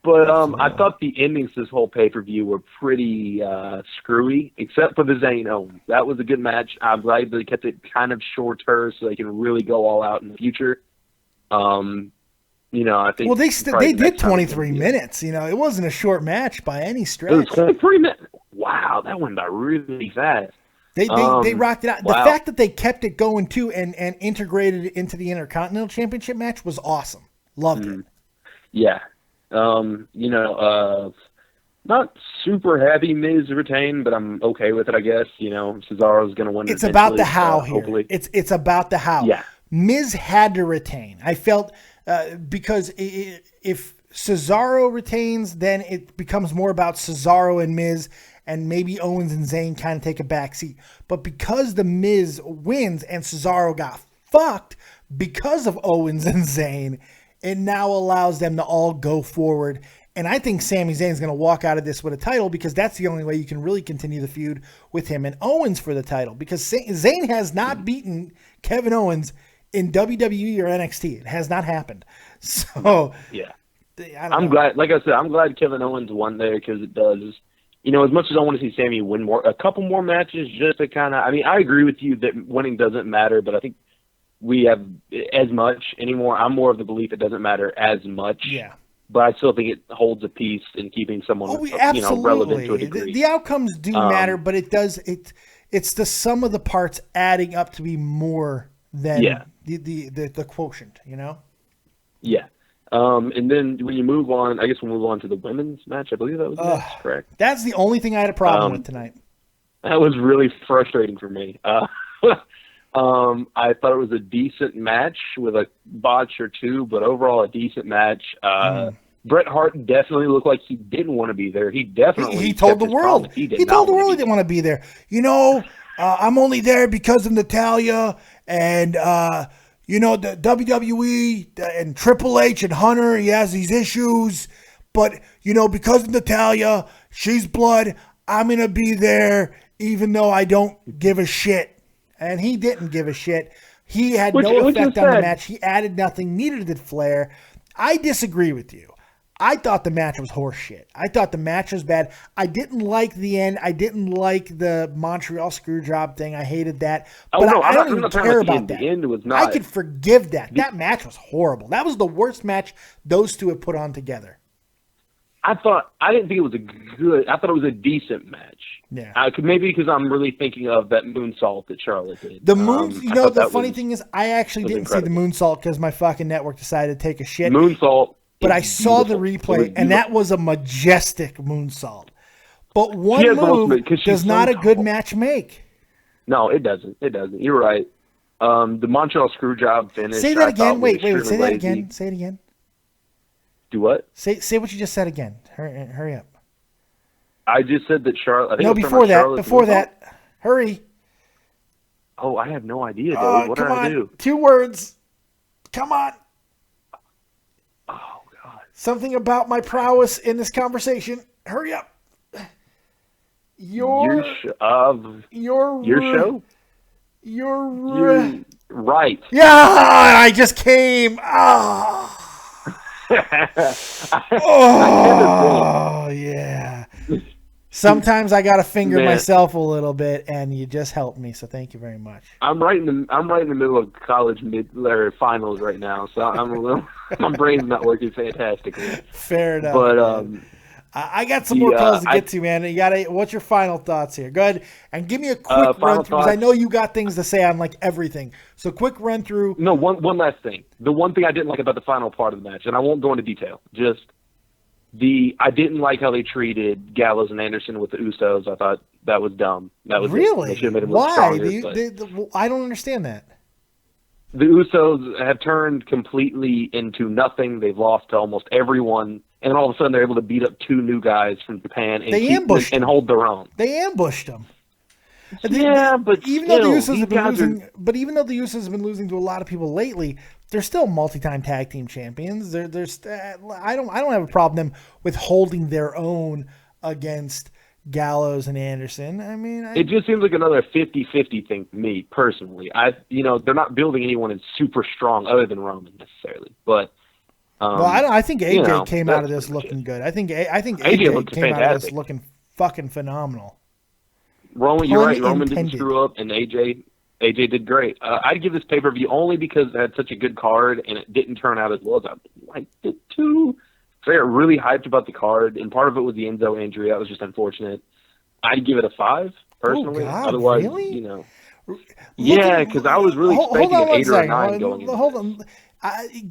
But I thought the endings to this whole pay-per-view were pretty screwy, except for the Zayn Owens. That was a good match. I'm glad they kept it kind of shorter so they can really go all out in the future. I think. Well, they did 23 minutes. It wasn't a short match by any stretch. It was 23 minutes. Wow, that went by really fast. They rocked it out. Wow. The fact that they kept it going too and integrated it into the Intercontinental Championship match was awesome. Loved it. Yeah. Not super happy Miz retained, but I'm okay with it, I guess. Cesaro's going to win. It's about the how here. Hopefully. It's about the how. Yeah. Miz had to retain. I felt because if Cesaro retains, then it becomes more about Cesaro and Miz, and maybe Owens and Zayn kind of take a backseat. But because the Miz wins and Cesaro got fucked because of Owens and Zayn, it now allows them to all go forward. And I think Sami Zayn is going to walk out of this with a title because that's the only way you can really continue the feud with him and Owens for the title, because Zayn has not beaten Kevin Owens in WWE or NXT. It has not happened. So yeah, I'm glad. Like I said, I'm glad Kevin Owens won there because it does. As much as I want to see Sami win a couple more matches, just to kind of. I mean, I agree with you that winning doesn't matter, but I think we have as much anymore. I'm more of the belief it doesn't matter as much. Yeah. But I still think it holds a piece in keeping someone relevant to a degree. The outcomes do matter, but it does. It's the sum of the parts adding up to be more than the quotient. Yeah. And then when you move on, I guess we'll move on to the women's match. I believe that was correct. That's the only thing I had a problem with tonight. That was really frustrating for me. I thought it was a decent match with a botch or two, but overall a decent match. Bret Hart definitely looked like he didn't want to be there. He told the world. He told the world he didn't want to be there. I'm only there because of Natalya and the WWE and Triple H and Hunter. He has these issues, but, because of Natalya, she's blood, I'm going to be there even though I don't give a shit. And he didn't give a shit. He had no effect on the match. He added nothing, neither did Flair. I disagree with you. I thought the match was horseshit. I thought the match was bad. I didn't like the end. I didn't like the Montreal Screwjob thing. I hated that. But I don't even care about that. The end was not. I could forgive that. That match was horrible. That was the worst match those two have put on together. I didn't think it was I thought it was a decent match. Yeah. Maybe because I'm really thinking of that moonsault that Charlotte did. The the funny thing is, I actually didn't see the moonsault because my fucking network decided to take a shit. Moonsault. But I saw the replay, and that was a majestic moonsault. But one move does not a good match make. No, it doesn't. It doesn't. You're right. The Montreal Screwjob finish. Say that again. Wait. Say that again. Say it again. Do what? Say what you just said again. Hurry up. I just said that Charlotte. No, before that. Hurry. Oh, I have no idea, Dave. What did I do? 2 words. Come on. Oh, God. Something about my prowess in this conversation. Hurry up. Your show? You're right. Yeah, I just came. Oh, yeah. Sometimes I gotta finger myself a little bit, and you just helped me. So thank you very much. I'm right in the middle of college finals right now, so my brain's not working fantastically. Fair enough. But I got some more calls to get to, man. What's your final thoughts here? Go ahead and give me a quick run through, because I know you got things to say on like everything. So quick run through. No, one last thing. The one thing I didn't like about the final part of the match, and I won't go into detail, I didn't like how they treated Gallows and Anderson with the Usos. I thought that was dumb. That was really? They should have made them Why? Stronger, I don't understand that. The Usos have turned completely into nothing. They've lost to almost everyone, and all of a sudden they're able to beat up 2 new guys from Japan and hold their own. They ambushed them. But even though the Usos have been losing, even though the Usos have been losing to a lot of people lately, they're still multi-time tag team champions. I don't have a problem with holding their own against Gallows and Anderson. I mean, it just seems like another 50-50 thing to me personally. They're not building anyone as super strong other than Roman necessarily, but. I think AJ came out of this looking good. I think AJ came out of this looking fucking phenomenal. Roman, you're right. Roman didn't screw up, and AJ did great. I'd give this pay-per-view only because it had such a good card, and it didn't turn out as well as I liked it to. So I got really hyped about the card, and part of it was the Enzo injury. That was just unfortunate. I'd give it a 5, personally. Oh, God, otherwise, really? Yeah, because I was really expecting an 8 or a 9 going in. Hold on.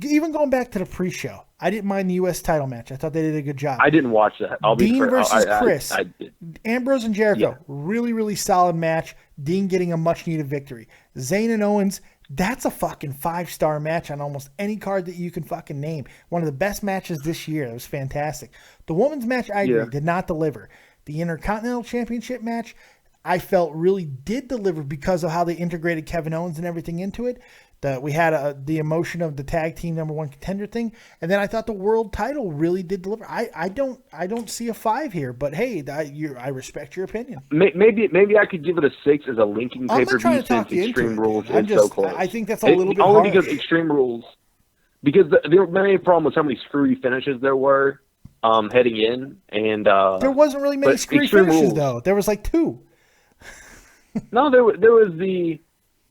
Even going back to the pre-show, I didn't mind the U.S. title match. I thought they did a good job. I didn't watch that. Dean versus Chris. I did. Ambrose and Jericho, really, really solid match. Dean getting a much-needed victory. Zayn and Owens, that's a fucking 5-star match on almost any card that you can fucking name. One of the best matches this year. It was fantastic. The women's match, I agree, did not deliver. The Intercontinental Championship match, I felt really did deliver because of how they integrated Kevin Owens and everything into it. We had the emotion of the tag team #1 contender thing, and then I thought the world title really did deliver. I don't see a 5 here, but hey, I respect your opinion. Maybe I could give it a 6 as a linking pay-per-view since Extreme Rules is so close. I think that's a little bit only harsh. because Extreme Rules, because the main problem was how many screwy finishes there were heading in, and there wasn't really many screwy finishes though. There was like 2. No, there was the.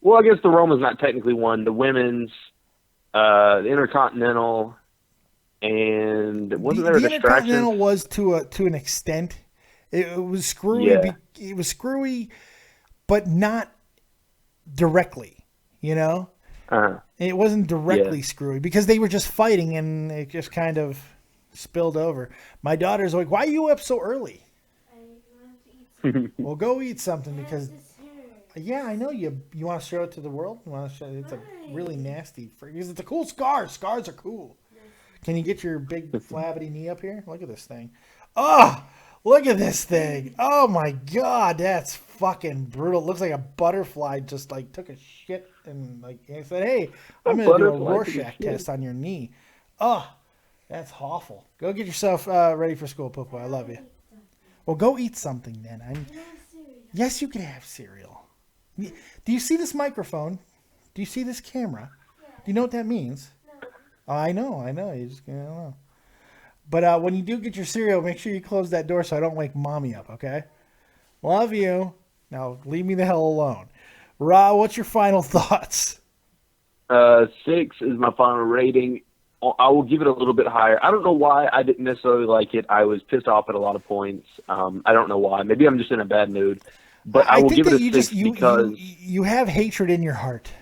Well, I guess the Roman's not technically one. The women's, the Intercontinental, and wasn't there a distraction? The Intercontinental was to an extent. It was screwy. Yeah. It was screwy, but not directly. It wasn't directly screwy because they were just fighting, and it just kind of spilled over. My daughter's like, "Why are you up so early?" I want to eat something. Well, go eat something because. Yeah, I know you want to show it to the world. You want to show it's a really nasty because it's a cool scar. Scars are cool. Can you get your big flabbity knee up here? Look at this thing. Oh, look at this thing. Oh my God, that's fucking brutal. It looks like a butterfly just like took a shit and like said, "Hey, I'm gonna do a Rorschach test on your knee." Oh, That's awful. Go get yourself ready for school, Popo. I love you. Well, go eat something then. Yes, you can have cereal. Do you see this microphone? Do you see this camera? Do you know what that means? No. Oh, I know. You just don't know. But when you do get your cereal, make sure you close that door so I don't wake Mommy up, okay? Love you. Now, leave me the hell alone. Ra, what's your final thoughts? 6 is my final rating. I will give it a little bit higher. I don't know why I didn't necessarily like it. I was pissed off at a lot of points. I don't know why. Maybe I'm just in a bad mood. But I will give it a 6 because you have hatred in your heart.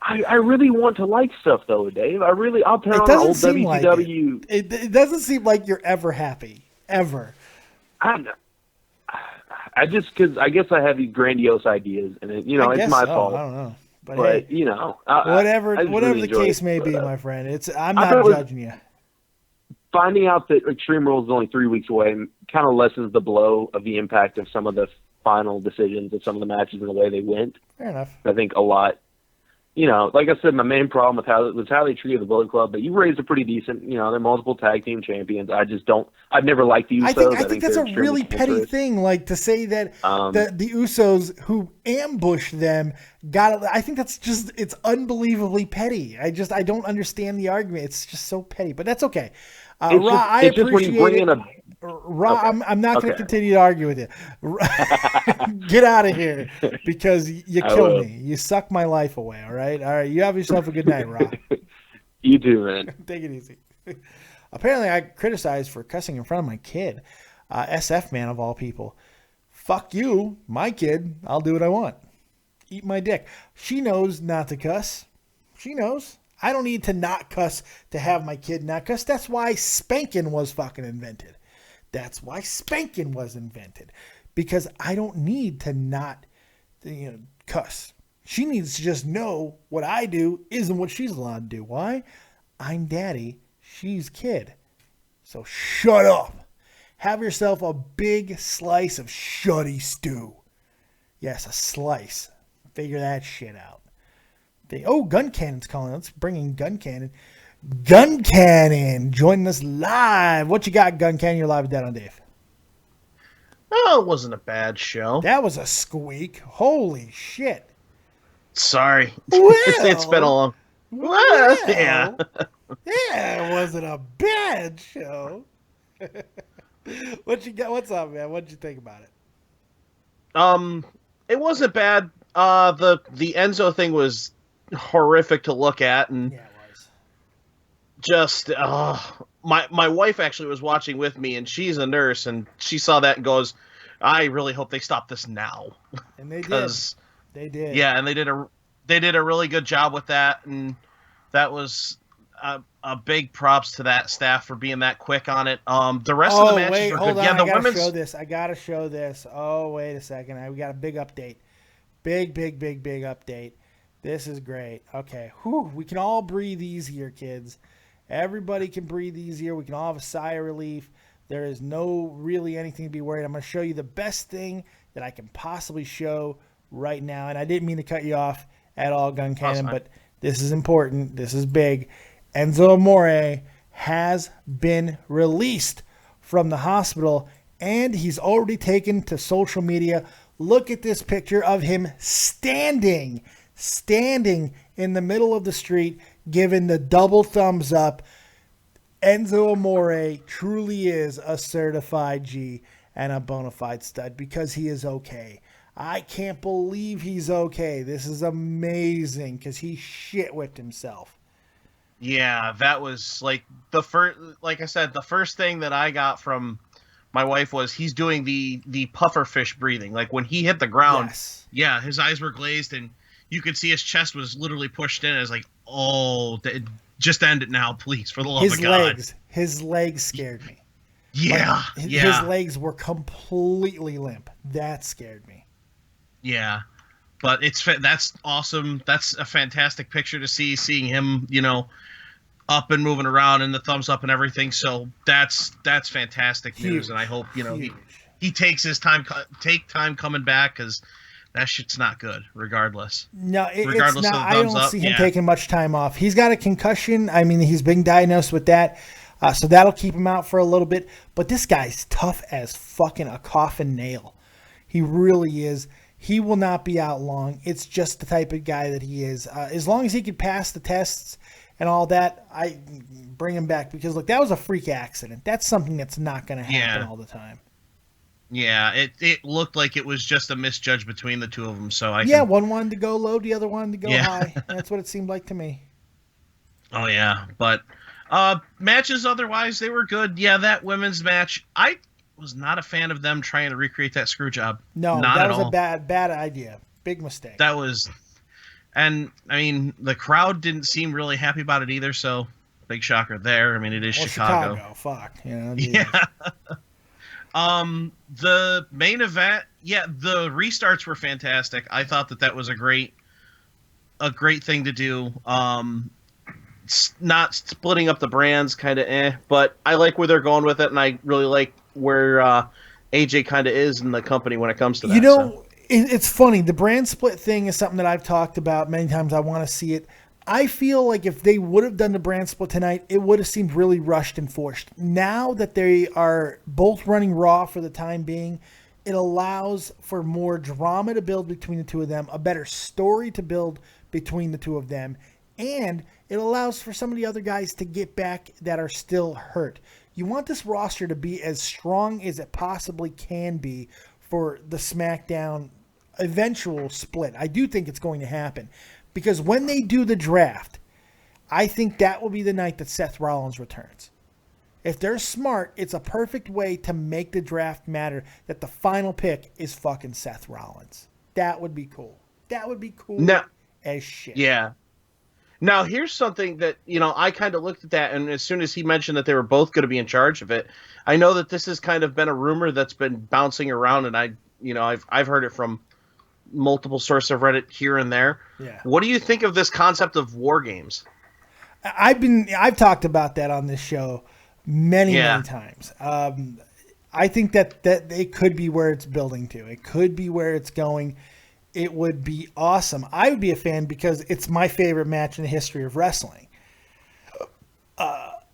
I really want to like stuff, though, Dave. I'll turn on old WCW. It doesn't seem like you're ever happy. Ever. I guess I have these grandiose ideas, and it's my fault. I don't know. But hey, whatever really the case may be, my friend, I'm not judging you. Finding out that Extreme Rules is only 3 weeks away kind of lessens the blow of the impact of some of the final decisions of some of the matches and the way they went. Fair enough. I think a lot. Like I said, my main problem was how they treated the Bullet Club. But you raised a pretty decent. They're multiple tag team champions. I've never liked the Usos. I think that's a really petty thing, like to say that the Usos who ambushed them got. I think that's it's unbelievably petty. I don't understand the argument. It's just so petty, but that's okay. Ra, I appreciate it. Ra, okay. I'm not going to continue to argue with you. Get out of here because you killed me. You suck my life away, all right? All right, you have yourself a good night, Ra. You too, man. Take it easy. Apparently, I criticized for cussing in front of my kid. SF man of all people. Fuck you, my kid. I'll do what I want. Eat my dick. She knows not to cuss. She knows. I don't need to not cuss to have my kid not cuss. That's why spanking was fucking invented. That's why spanking was invented. Because I don't need to not, cuss. She needs to just know what I do isn't what she's allowed to do. Why? I'm daddy. She's kid. So shut up. Have yourself a big slice of shutty stew. Yes, a slice. Figure that shit out. Gun Cannon's calling. Let's bring in Gun Cannon. Gun Cannon joining us live. What you got, Gun Cannon? You're live with Dead on Dave. Oh, it wasn't a bad show. That was a squeak. Holy shit. Sorry. Well, it's been a long... Well, yeah. Yeah, it wasn't a bad show. What you got? What's up, man? What'd you think about it? It wasn't bad. The Enzo thing was horrific to look at, and yeah, it was. Just my wife actually was watching with me, and she's a nurse, and she saw that and goes, I really hope they stop this now. And they did. They did. Yeah, and they did a really good job with that, and that was a big props to that staff for being that quick on it. The rest of the matches were good. On. Yeah, the women's. I gotta show this. Oh, wait a second. We got a big update. Big update. This is great. Okay. Whew. We can all breathe easier, kids. Everybody can breathe easier. We can all have a sigh of relief. There is no really anything to be worried. I'm going to show you the best thing that I can possibly show right now. And I didn't mean to cut you off at all, Gun Cannon, but this is important. This is big. Enzo Amore has been released from the hospital, and he's already taken to social media. Look at this picture of him standing in the middle of the street, giving the double thumbs up. Enzo Amore truly is a certified G and a bona fide stud because he is okay. I can't believe he's okay. This is amazing because he shit whipped himself. Yeah, that was like like I said, the first thing that I got from my wife was he's doing the puffer fish breathing. Like when he hit the ground, yes. Yeah, his eyes were glazed and you could see his chest was literally pushed in. I was like, oh, just end it now, please, for the love of God. His legs scared me. Yeah, His legs were completely limp. That scared me. Yeah, but that's awesome. That's a fantastic picture to seeing him, up and moving around and the thumbs up and everything. So that's fantastic news, and I hope he takes his time coming back because that shit's not good, regardless. No, Regardless it's of not. the I thumbs don't up, see him yeah. taking much time off. He's got a concussion. I mean, he's been diagnosed with that. So that'll keep him out for a little bit. But this guy's tough as fucking a coffin nail. He really is. He will not be out long. It's just the type of guy that he is. As long as he could pass the tests and all that, I bring him back. Because, look, that was a freak accident. That's something that's not going to happen all the time. Yeah, it looked like it was just a misjudge between the two of them. So one wanted to go low, the other wanted to go high. That's what it seemed like to me. Oh, yeah. But matches otherwise, they were good. Yeah, that women's match, I was not a fan of them trying to recreate that screw job. No, not that at was all. a bad idea. Big mistake. That was, and I mean, the crowd didn't seem really happy about it either. So big shocker there. I mean, it is Chicago. Fuck. You know, yeah. The main event, the restarts were fantastic. I thought that was a great thing to do. Not splitting up the brands, kind of but I like where they're going with it, and I really like where AJ kind of is in the company when it comes to that. You know, it's funny. The brand split thing is something that I've talked about many times. I want to see it. I feel like if they would have done the brand split tonight, it would have seemed really rushed and forced. Now that they are both running Raw for the time being, it allows for more drama to build between the two of them, a better story to build between the two of them, and it allows for some of the other guys to get back that are still hurt. You want this roster to be as strong as it possibly can be for the SmackDown eventual split. I do think it's going to happen. Because when they do the draft, I think that will be the night that Seth Rollins returns. If they're smart, it's a perfect way to make the draft matter that the final pick is fucking Seth Rollins. That would be cool. That would be cool as shit. Yeah. Now, here's something that, I kind of looked at that, and as soon as he mentioned that they were both going to be in charge of it, I know that this has kind of been a rumor that's been bouncing around, and I've heard it from multiple sources of Reddit here and there. Yeah. What do you think of this concept of war games? I've talked about that on this show many times. I think that it could be where it's building to. It could be where it's going. It would be awesome. I would be a fan because it's my favorite match in the history of wrestling.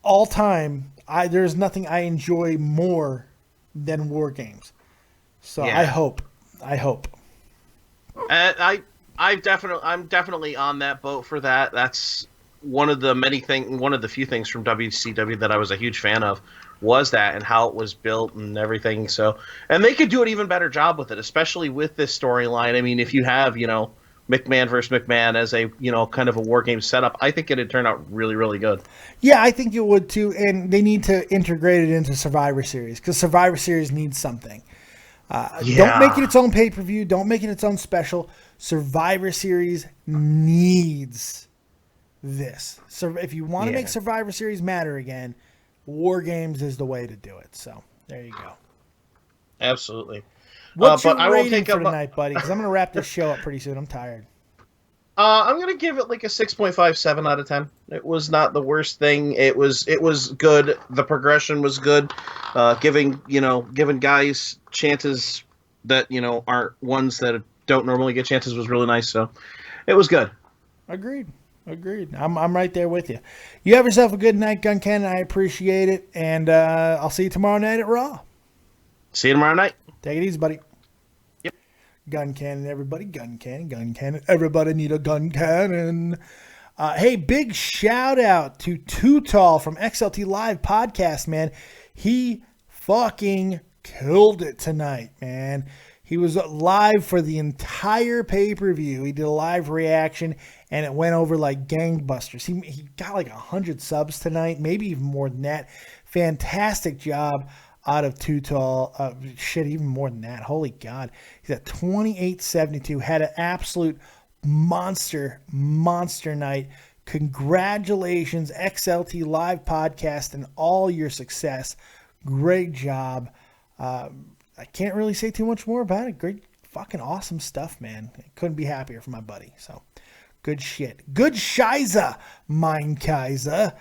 All time, there's nothing I enjoy more than war games. So I hope. I'm definitely on that boat for that. That's one of the few things from WCW that I was a huge fan of, was that and how it was built and everything. So, and they could do an even better job with it, especially with this storyline. I mean, if you have, McMahon versus McMahon as a, kind of a war game setup, I think it'd turn out really, really good. Yeah, I think it would too. And they need to integrate it into Survivor Series because Survivor Series needs something. Don't make it its own pay-per-view. Don't make it its own special. Survivor Series needs this. So if you want to make Survivor Series matter again, War Games is the way to do it. So there you go. Absolutely. What's but your I won't rating take for tonight, buddy? Because I'm going to wrap this show up pretty soon. I'm tired. I'm going to give it like a 6.57 out of 10. It was not the worst thing. It was good. The progression was good. Giving guys chances that, aren't ones that don't normally get chances was really nice. So it was good. Agreed. I'm right there with you. You have yourself a good night, Gun Cannon. I appreciate it. And I'll see you tomorrow night at Raw. See you tomorrow night. Take it easy, buddy. Yep. Gun cannon, everybody. Gun cannon. Everybody need a gun cannon. Hey, big shout out to Too Tall from XLT Live Podcast, man. He fucking killed it tonight, man. He was live for the entire pay-per-view. He did a live reaction, and it went over like gangbusters. He got like 100 subs tonight, maybe even more than that. Fantastic job out of Too Tall. Even more than that. Holy God. He's at 28.72. Had an absolute monster night. Congratulations, XLT Live Podcast, and all your success. Great job. I can't really say too much more about it. Great, fucking awesome stuff, man. Couldn't be happier for my buddy. So, good shit. Good shiza, mein Kaiser.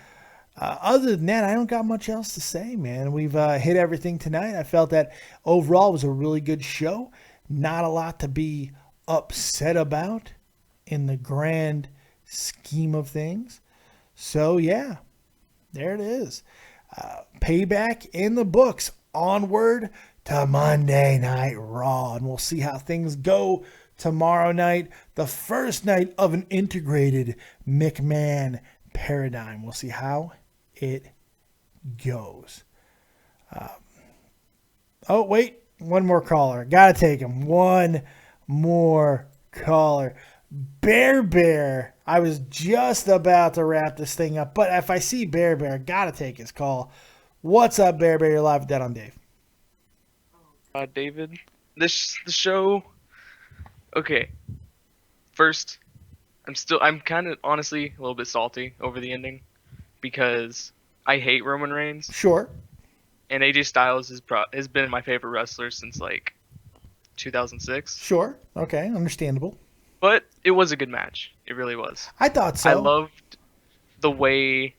Other than that, I don't got much else to say, man. We've hit everything tonight. I felt that overall it was a really good show. Not a lot to be upset about in the grand scheme of things. So, yeah, there it is. Payback in the books. Onward to Monday Night Raw. And we'll see how things go tomorrow night. The first night of an integrated McMahon paradigm. We'll see how it goes. Oh, wait. One more caller. Gotta take him. One more caller. Bear. I was just about to wrap this thing up, but if I see Bear, gotta take his call. What's up, Bear? You're live with Dead on Dave. David, the show. Okay. First, I'm kind of honestly a little bit salty over the ending because I hate Roman Reigns. Sure. And AJ Styles has been my favorite wrestler since like 2006. Sure. Okay. Understandable. But it was a good match. It really was. I thought so. I loved the way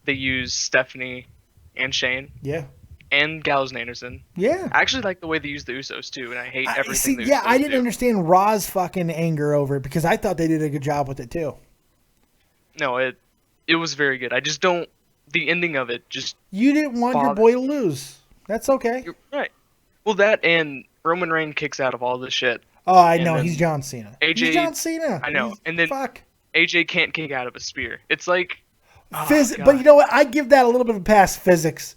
they used Stephanie and Shane. Yeah. And Gallows and Anderson. Yeah. I actually like the way they used the Usos too, and I hate everything. I didn't understand Raw's fucking anger over it because I thought they did a good job with it too. No, it was very good. I just don't. The ending of it just. You didn't want your boy to lose. That's okay. You're right. Well, that and Roman Reigns kicks out of all this shit. Oh, I know. He's John Cena. He's John Cena. I know. And then AJ can't kick out of a spear. It's like. But you know what? I give that a little bit of a pass. Physics,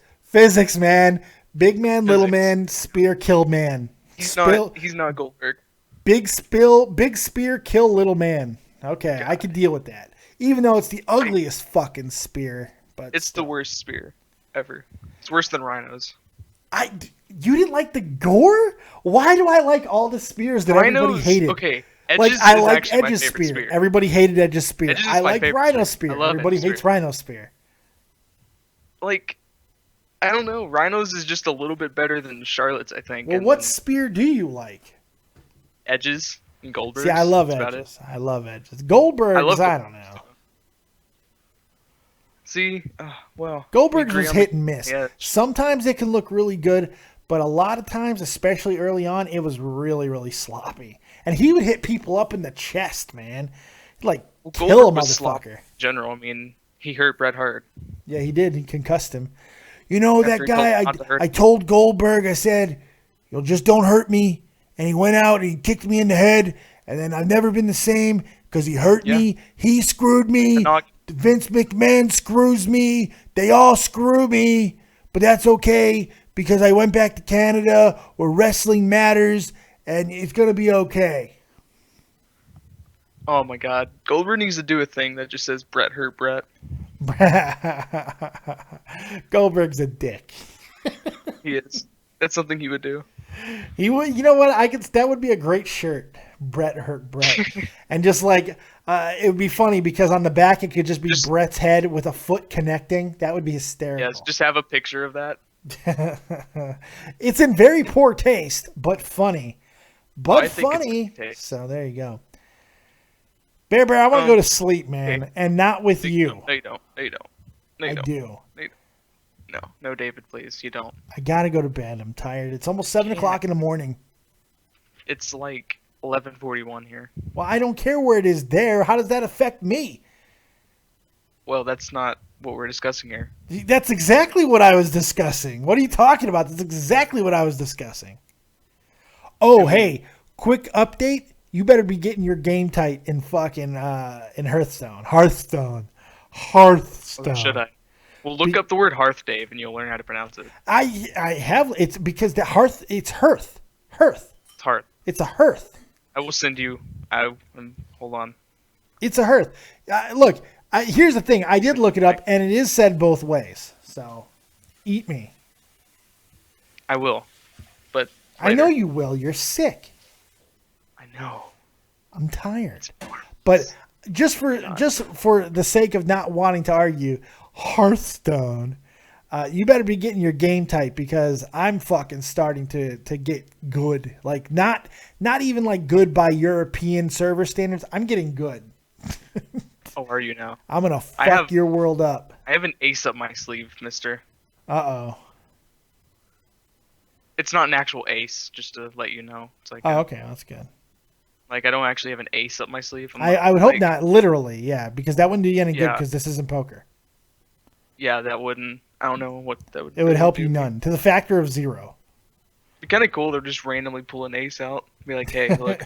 man. Big man, little man, spear, kill man. He's not Goldberg. Big spear, kill little man. Okay, I can deal with that. Even though it's the ugliest fucking spear. But it's the worst spear ever. It's worse than Rhino's. You didn't like the gore? Why do I like all the spears that everybody hated? Okay. I like Edge's spear. Everybody hated Edge's spear. I like Rhino's spear. Everybody hates Rhino's spear. Like, I don't know. Rhino's is just a little bit better than Charlotte's, I think. Well, what spear do you like? Edge's and Goldberg's. See, I love Edge's. Goldberg's, I don't know. See, Goldberg's was hit and miss. Sometimes it can look really good, but a lot of times, especially early on, it was really, really sloppy. And he would hit people up in the chest, man. Kill a motherfucker. In general, I mean, he hurt Bret Hart. Yeah, he did. He concussed him. You know, that guy, I told Goldberg, I said, "You just don't hurt me." And he went out and he kicked me in the head. And then I've never been the same because he hurt me. He screwed me. Vince McMahon screws me. They all screw me. But that's okay because I went back to Canada where wrestling matters and it's going to be okay. Oh my God. Goldberg needs to do a thing that just says Bret hurt Bret. Goldberg's a dick. He is. That's something he would do. He would. You know what? That would be a great shirt. Bret hurt Bret, and just like it would be funny because on the back it could just be Bret's head with a foot connecting. That would be hysterical. Yes, just have a picture of that. It's in very poor taste, but funny. Funny. So there you go. Bear, I want to go to sleep, man, and not with you. No, you don't. No, you don't. No, you I don't. do. No, David, please, you don't. I gotta go to bed. I'm tired. It's almost 7 o'clock in the morning. It's like 11:41 here. Well, I don't care where it is there. How does that affect me? Well, that's not what we're discussing here. That's exactly what I was discussing. What are you talking about? That's exactly what I was discussing. Oh, hey, quick update. You better be getting your game tight in fucking in Hearthstone. Hearthstone. Oh, should I? Well, look up the word hearth, Dave, and you'll learn how to pronounce it. I have. It's because the hearth. It's hearth. Hearth. It's hearth. It's a hearth. I will send you. Hold on. It's a hearth. Look, here's the thing. I did look it up, and it is said both ways. So, eat me. I will, but later. I know you will. You're sick. I know. I'm tired. But just for the sake of not wanting to argue, Hearthstone, you better be getting your game tight because I'm fucking starting to get good. Like not even like good by European server standards. I'm getting good. Oh, are you now? I'm gonna fuck your world up. I have an ace up my sleeve, mister. Uh-oh. It's not an actual ace, just to let you know. It's like okay, that's good. Like, I don't actually have an ace up my sleeve. I would hope not, literally, yeah, because that wouldn't do you any good because this isn't poker. Yeah, that wouldn't. I don't know what that would. It would help you none to the factor of 0. It'd be kind of cool to just randomly pull an ace out. Be like, hey, look.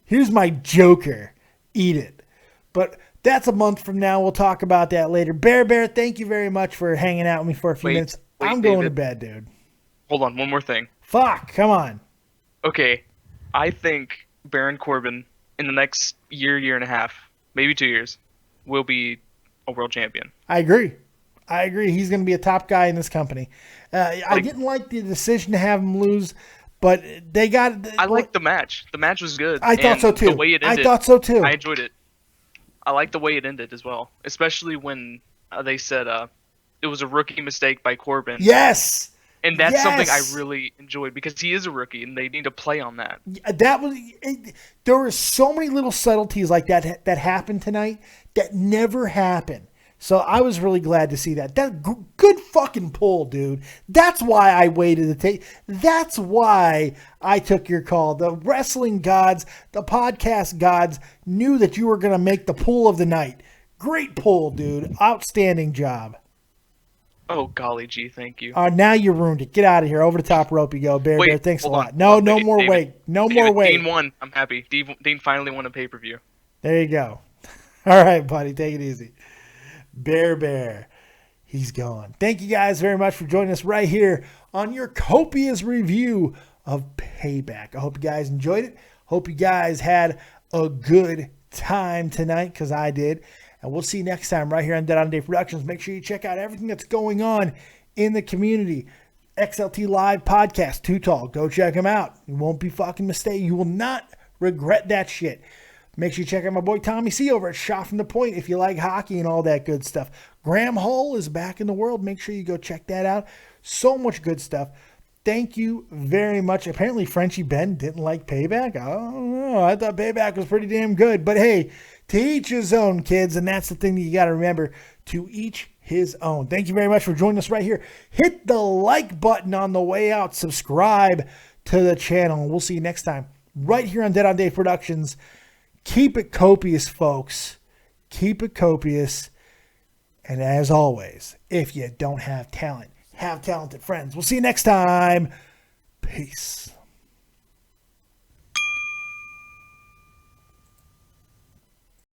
Here's my joker. Eat it. But that's a month from now. We'll talk about that later. Bear, thank you very much for hanging out with me for a few minutes. I'm going to bed, dude. Hold on, one more thing. Fuck, come on. Okay, I think Baron Corbin in the next year and a half, maybe 2 years, will be a world champion. I agree. He's going to be a top guy in this company. I didn't like the decision to have him lose, but they got. I liked the match. The match was good. I thought so too. The way it ended, I thought so too. I enjoyed it. I liked the way it ended as well, especially when they said it was a rookie mistake by Corbin. Yes. And that's something I really enjoyed because he is a rookie, and they need to play on that. There were so many little subtleties like that happened tonight that never happened. So I was really glad to see that. Good fucking pull, dude. That's why I waited to take. That's why I took your call. The wrestling gods, the podcast gods knew that you were going to make the pull of the night. Great pull, dude. Outstanding job. Oh, golly gee, thank you. Now you ruined it. Get out of here. Over the top rope you go. Bear, thanks a lot. No more David, wait. No David, more wait. Dean won. I'm happy. Dean finally won a pay-per-view. There you go. All right, buddy. Take it easy. Bear. He's gone. Thank you guys very much for joining us right here on your copious review of Payback. I hope you guys enjoyed it. Hope you guys had a good time tonight because I did. And we'll see you next time right here on Dead on Day Productions. Make sure you check out everything that's going on in the community. XLT Live Podcast, Too Tall. Go check them out. You won't be fucking mistaken. You will not regret that shit. Make sure you check out my boy Tommy C over at Shot from the Point if you like hockey and all that good stuff. Graham Hull is back in the world. Make sure you go check that out. So much good stuff. Thank you very much. Apparently Frenchie Ben didn't like Payback. I don't know. I thought Payback was pretty damn good. But hey, to each his own, kids. And that's the thing that you got to remember. To each his own. Thank you very much for joining us right here. Hit the like button on the way out. Subscribe to the channel. We'll see you next time right here on Dead on Day Productions. Keep it copious, folks. Keep it copious. And as always, if you don't have talent, have talented friends. We'll see you next time. Peace.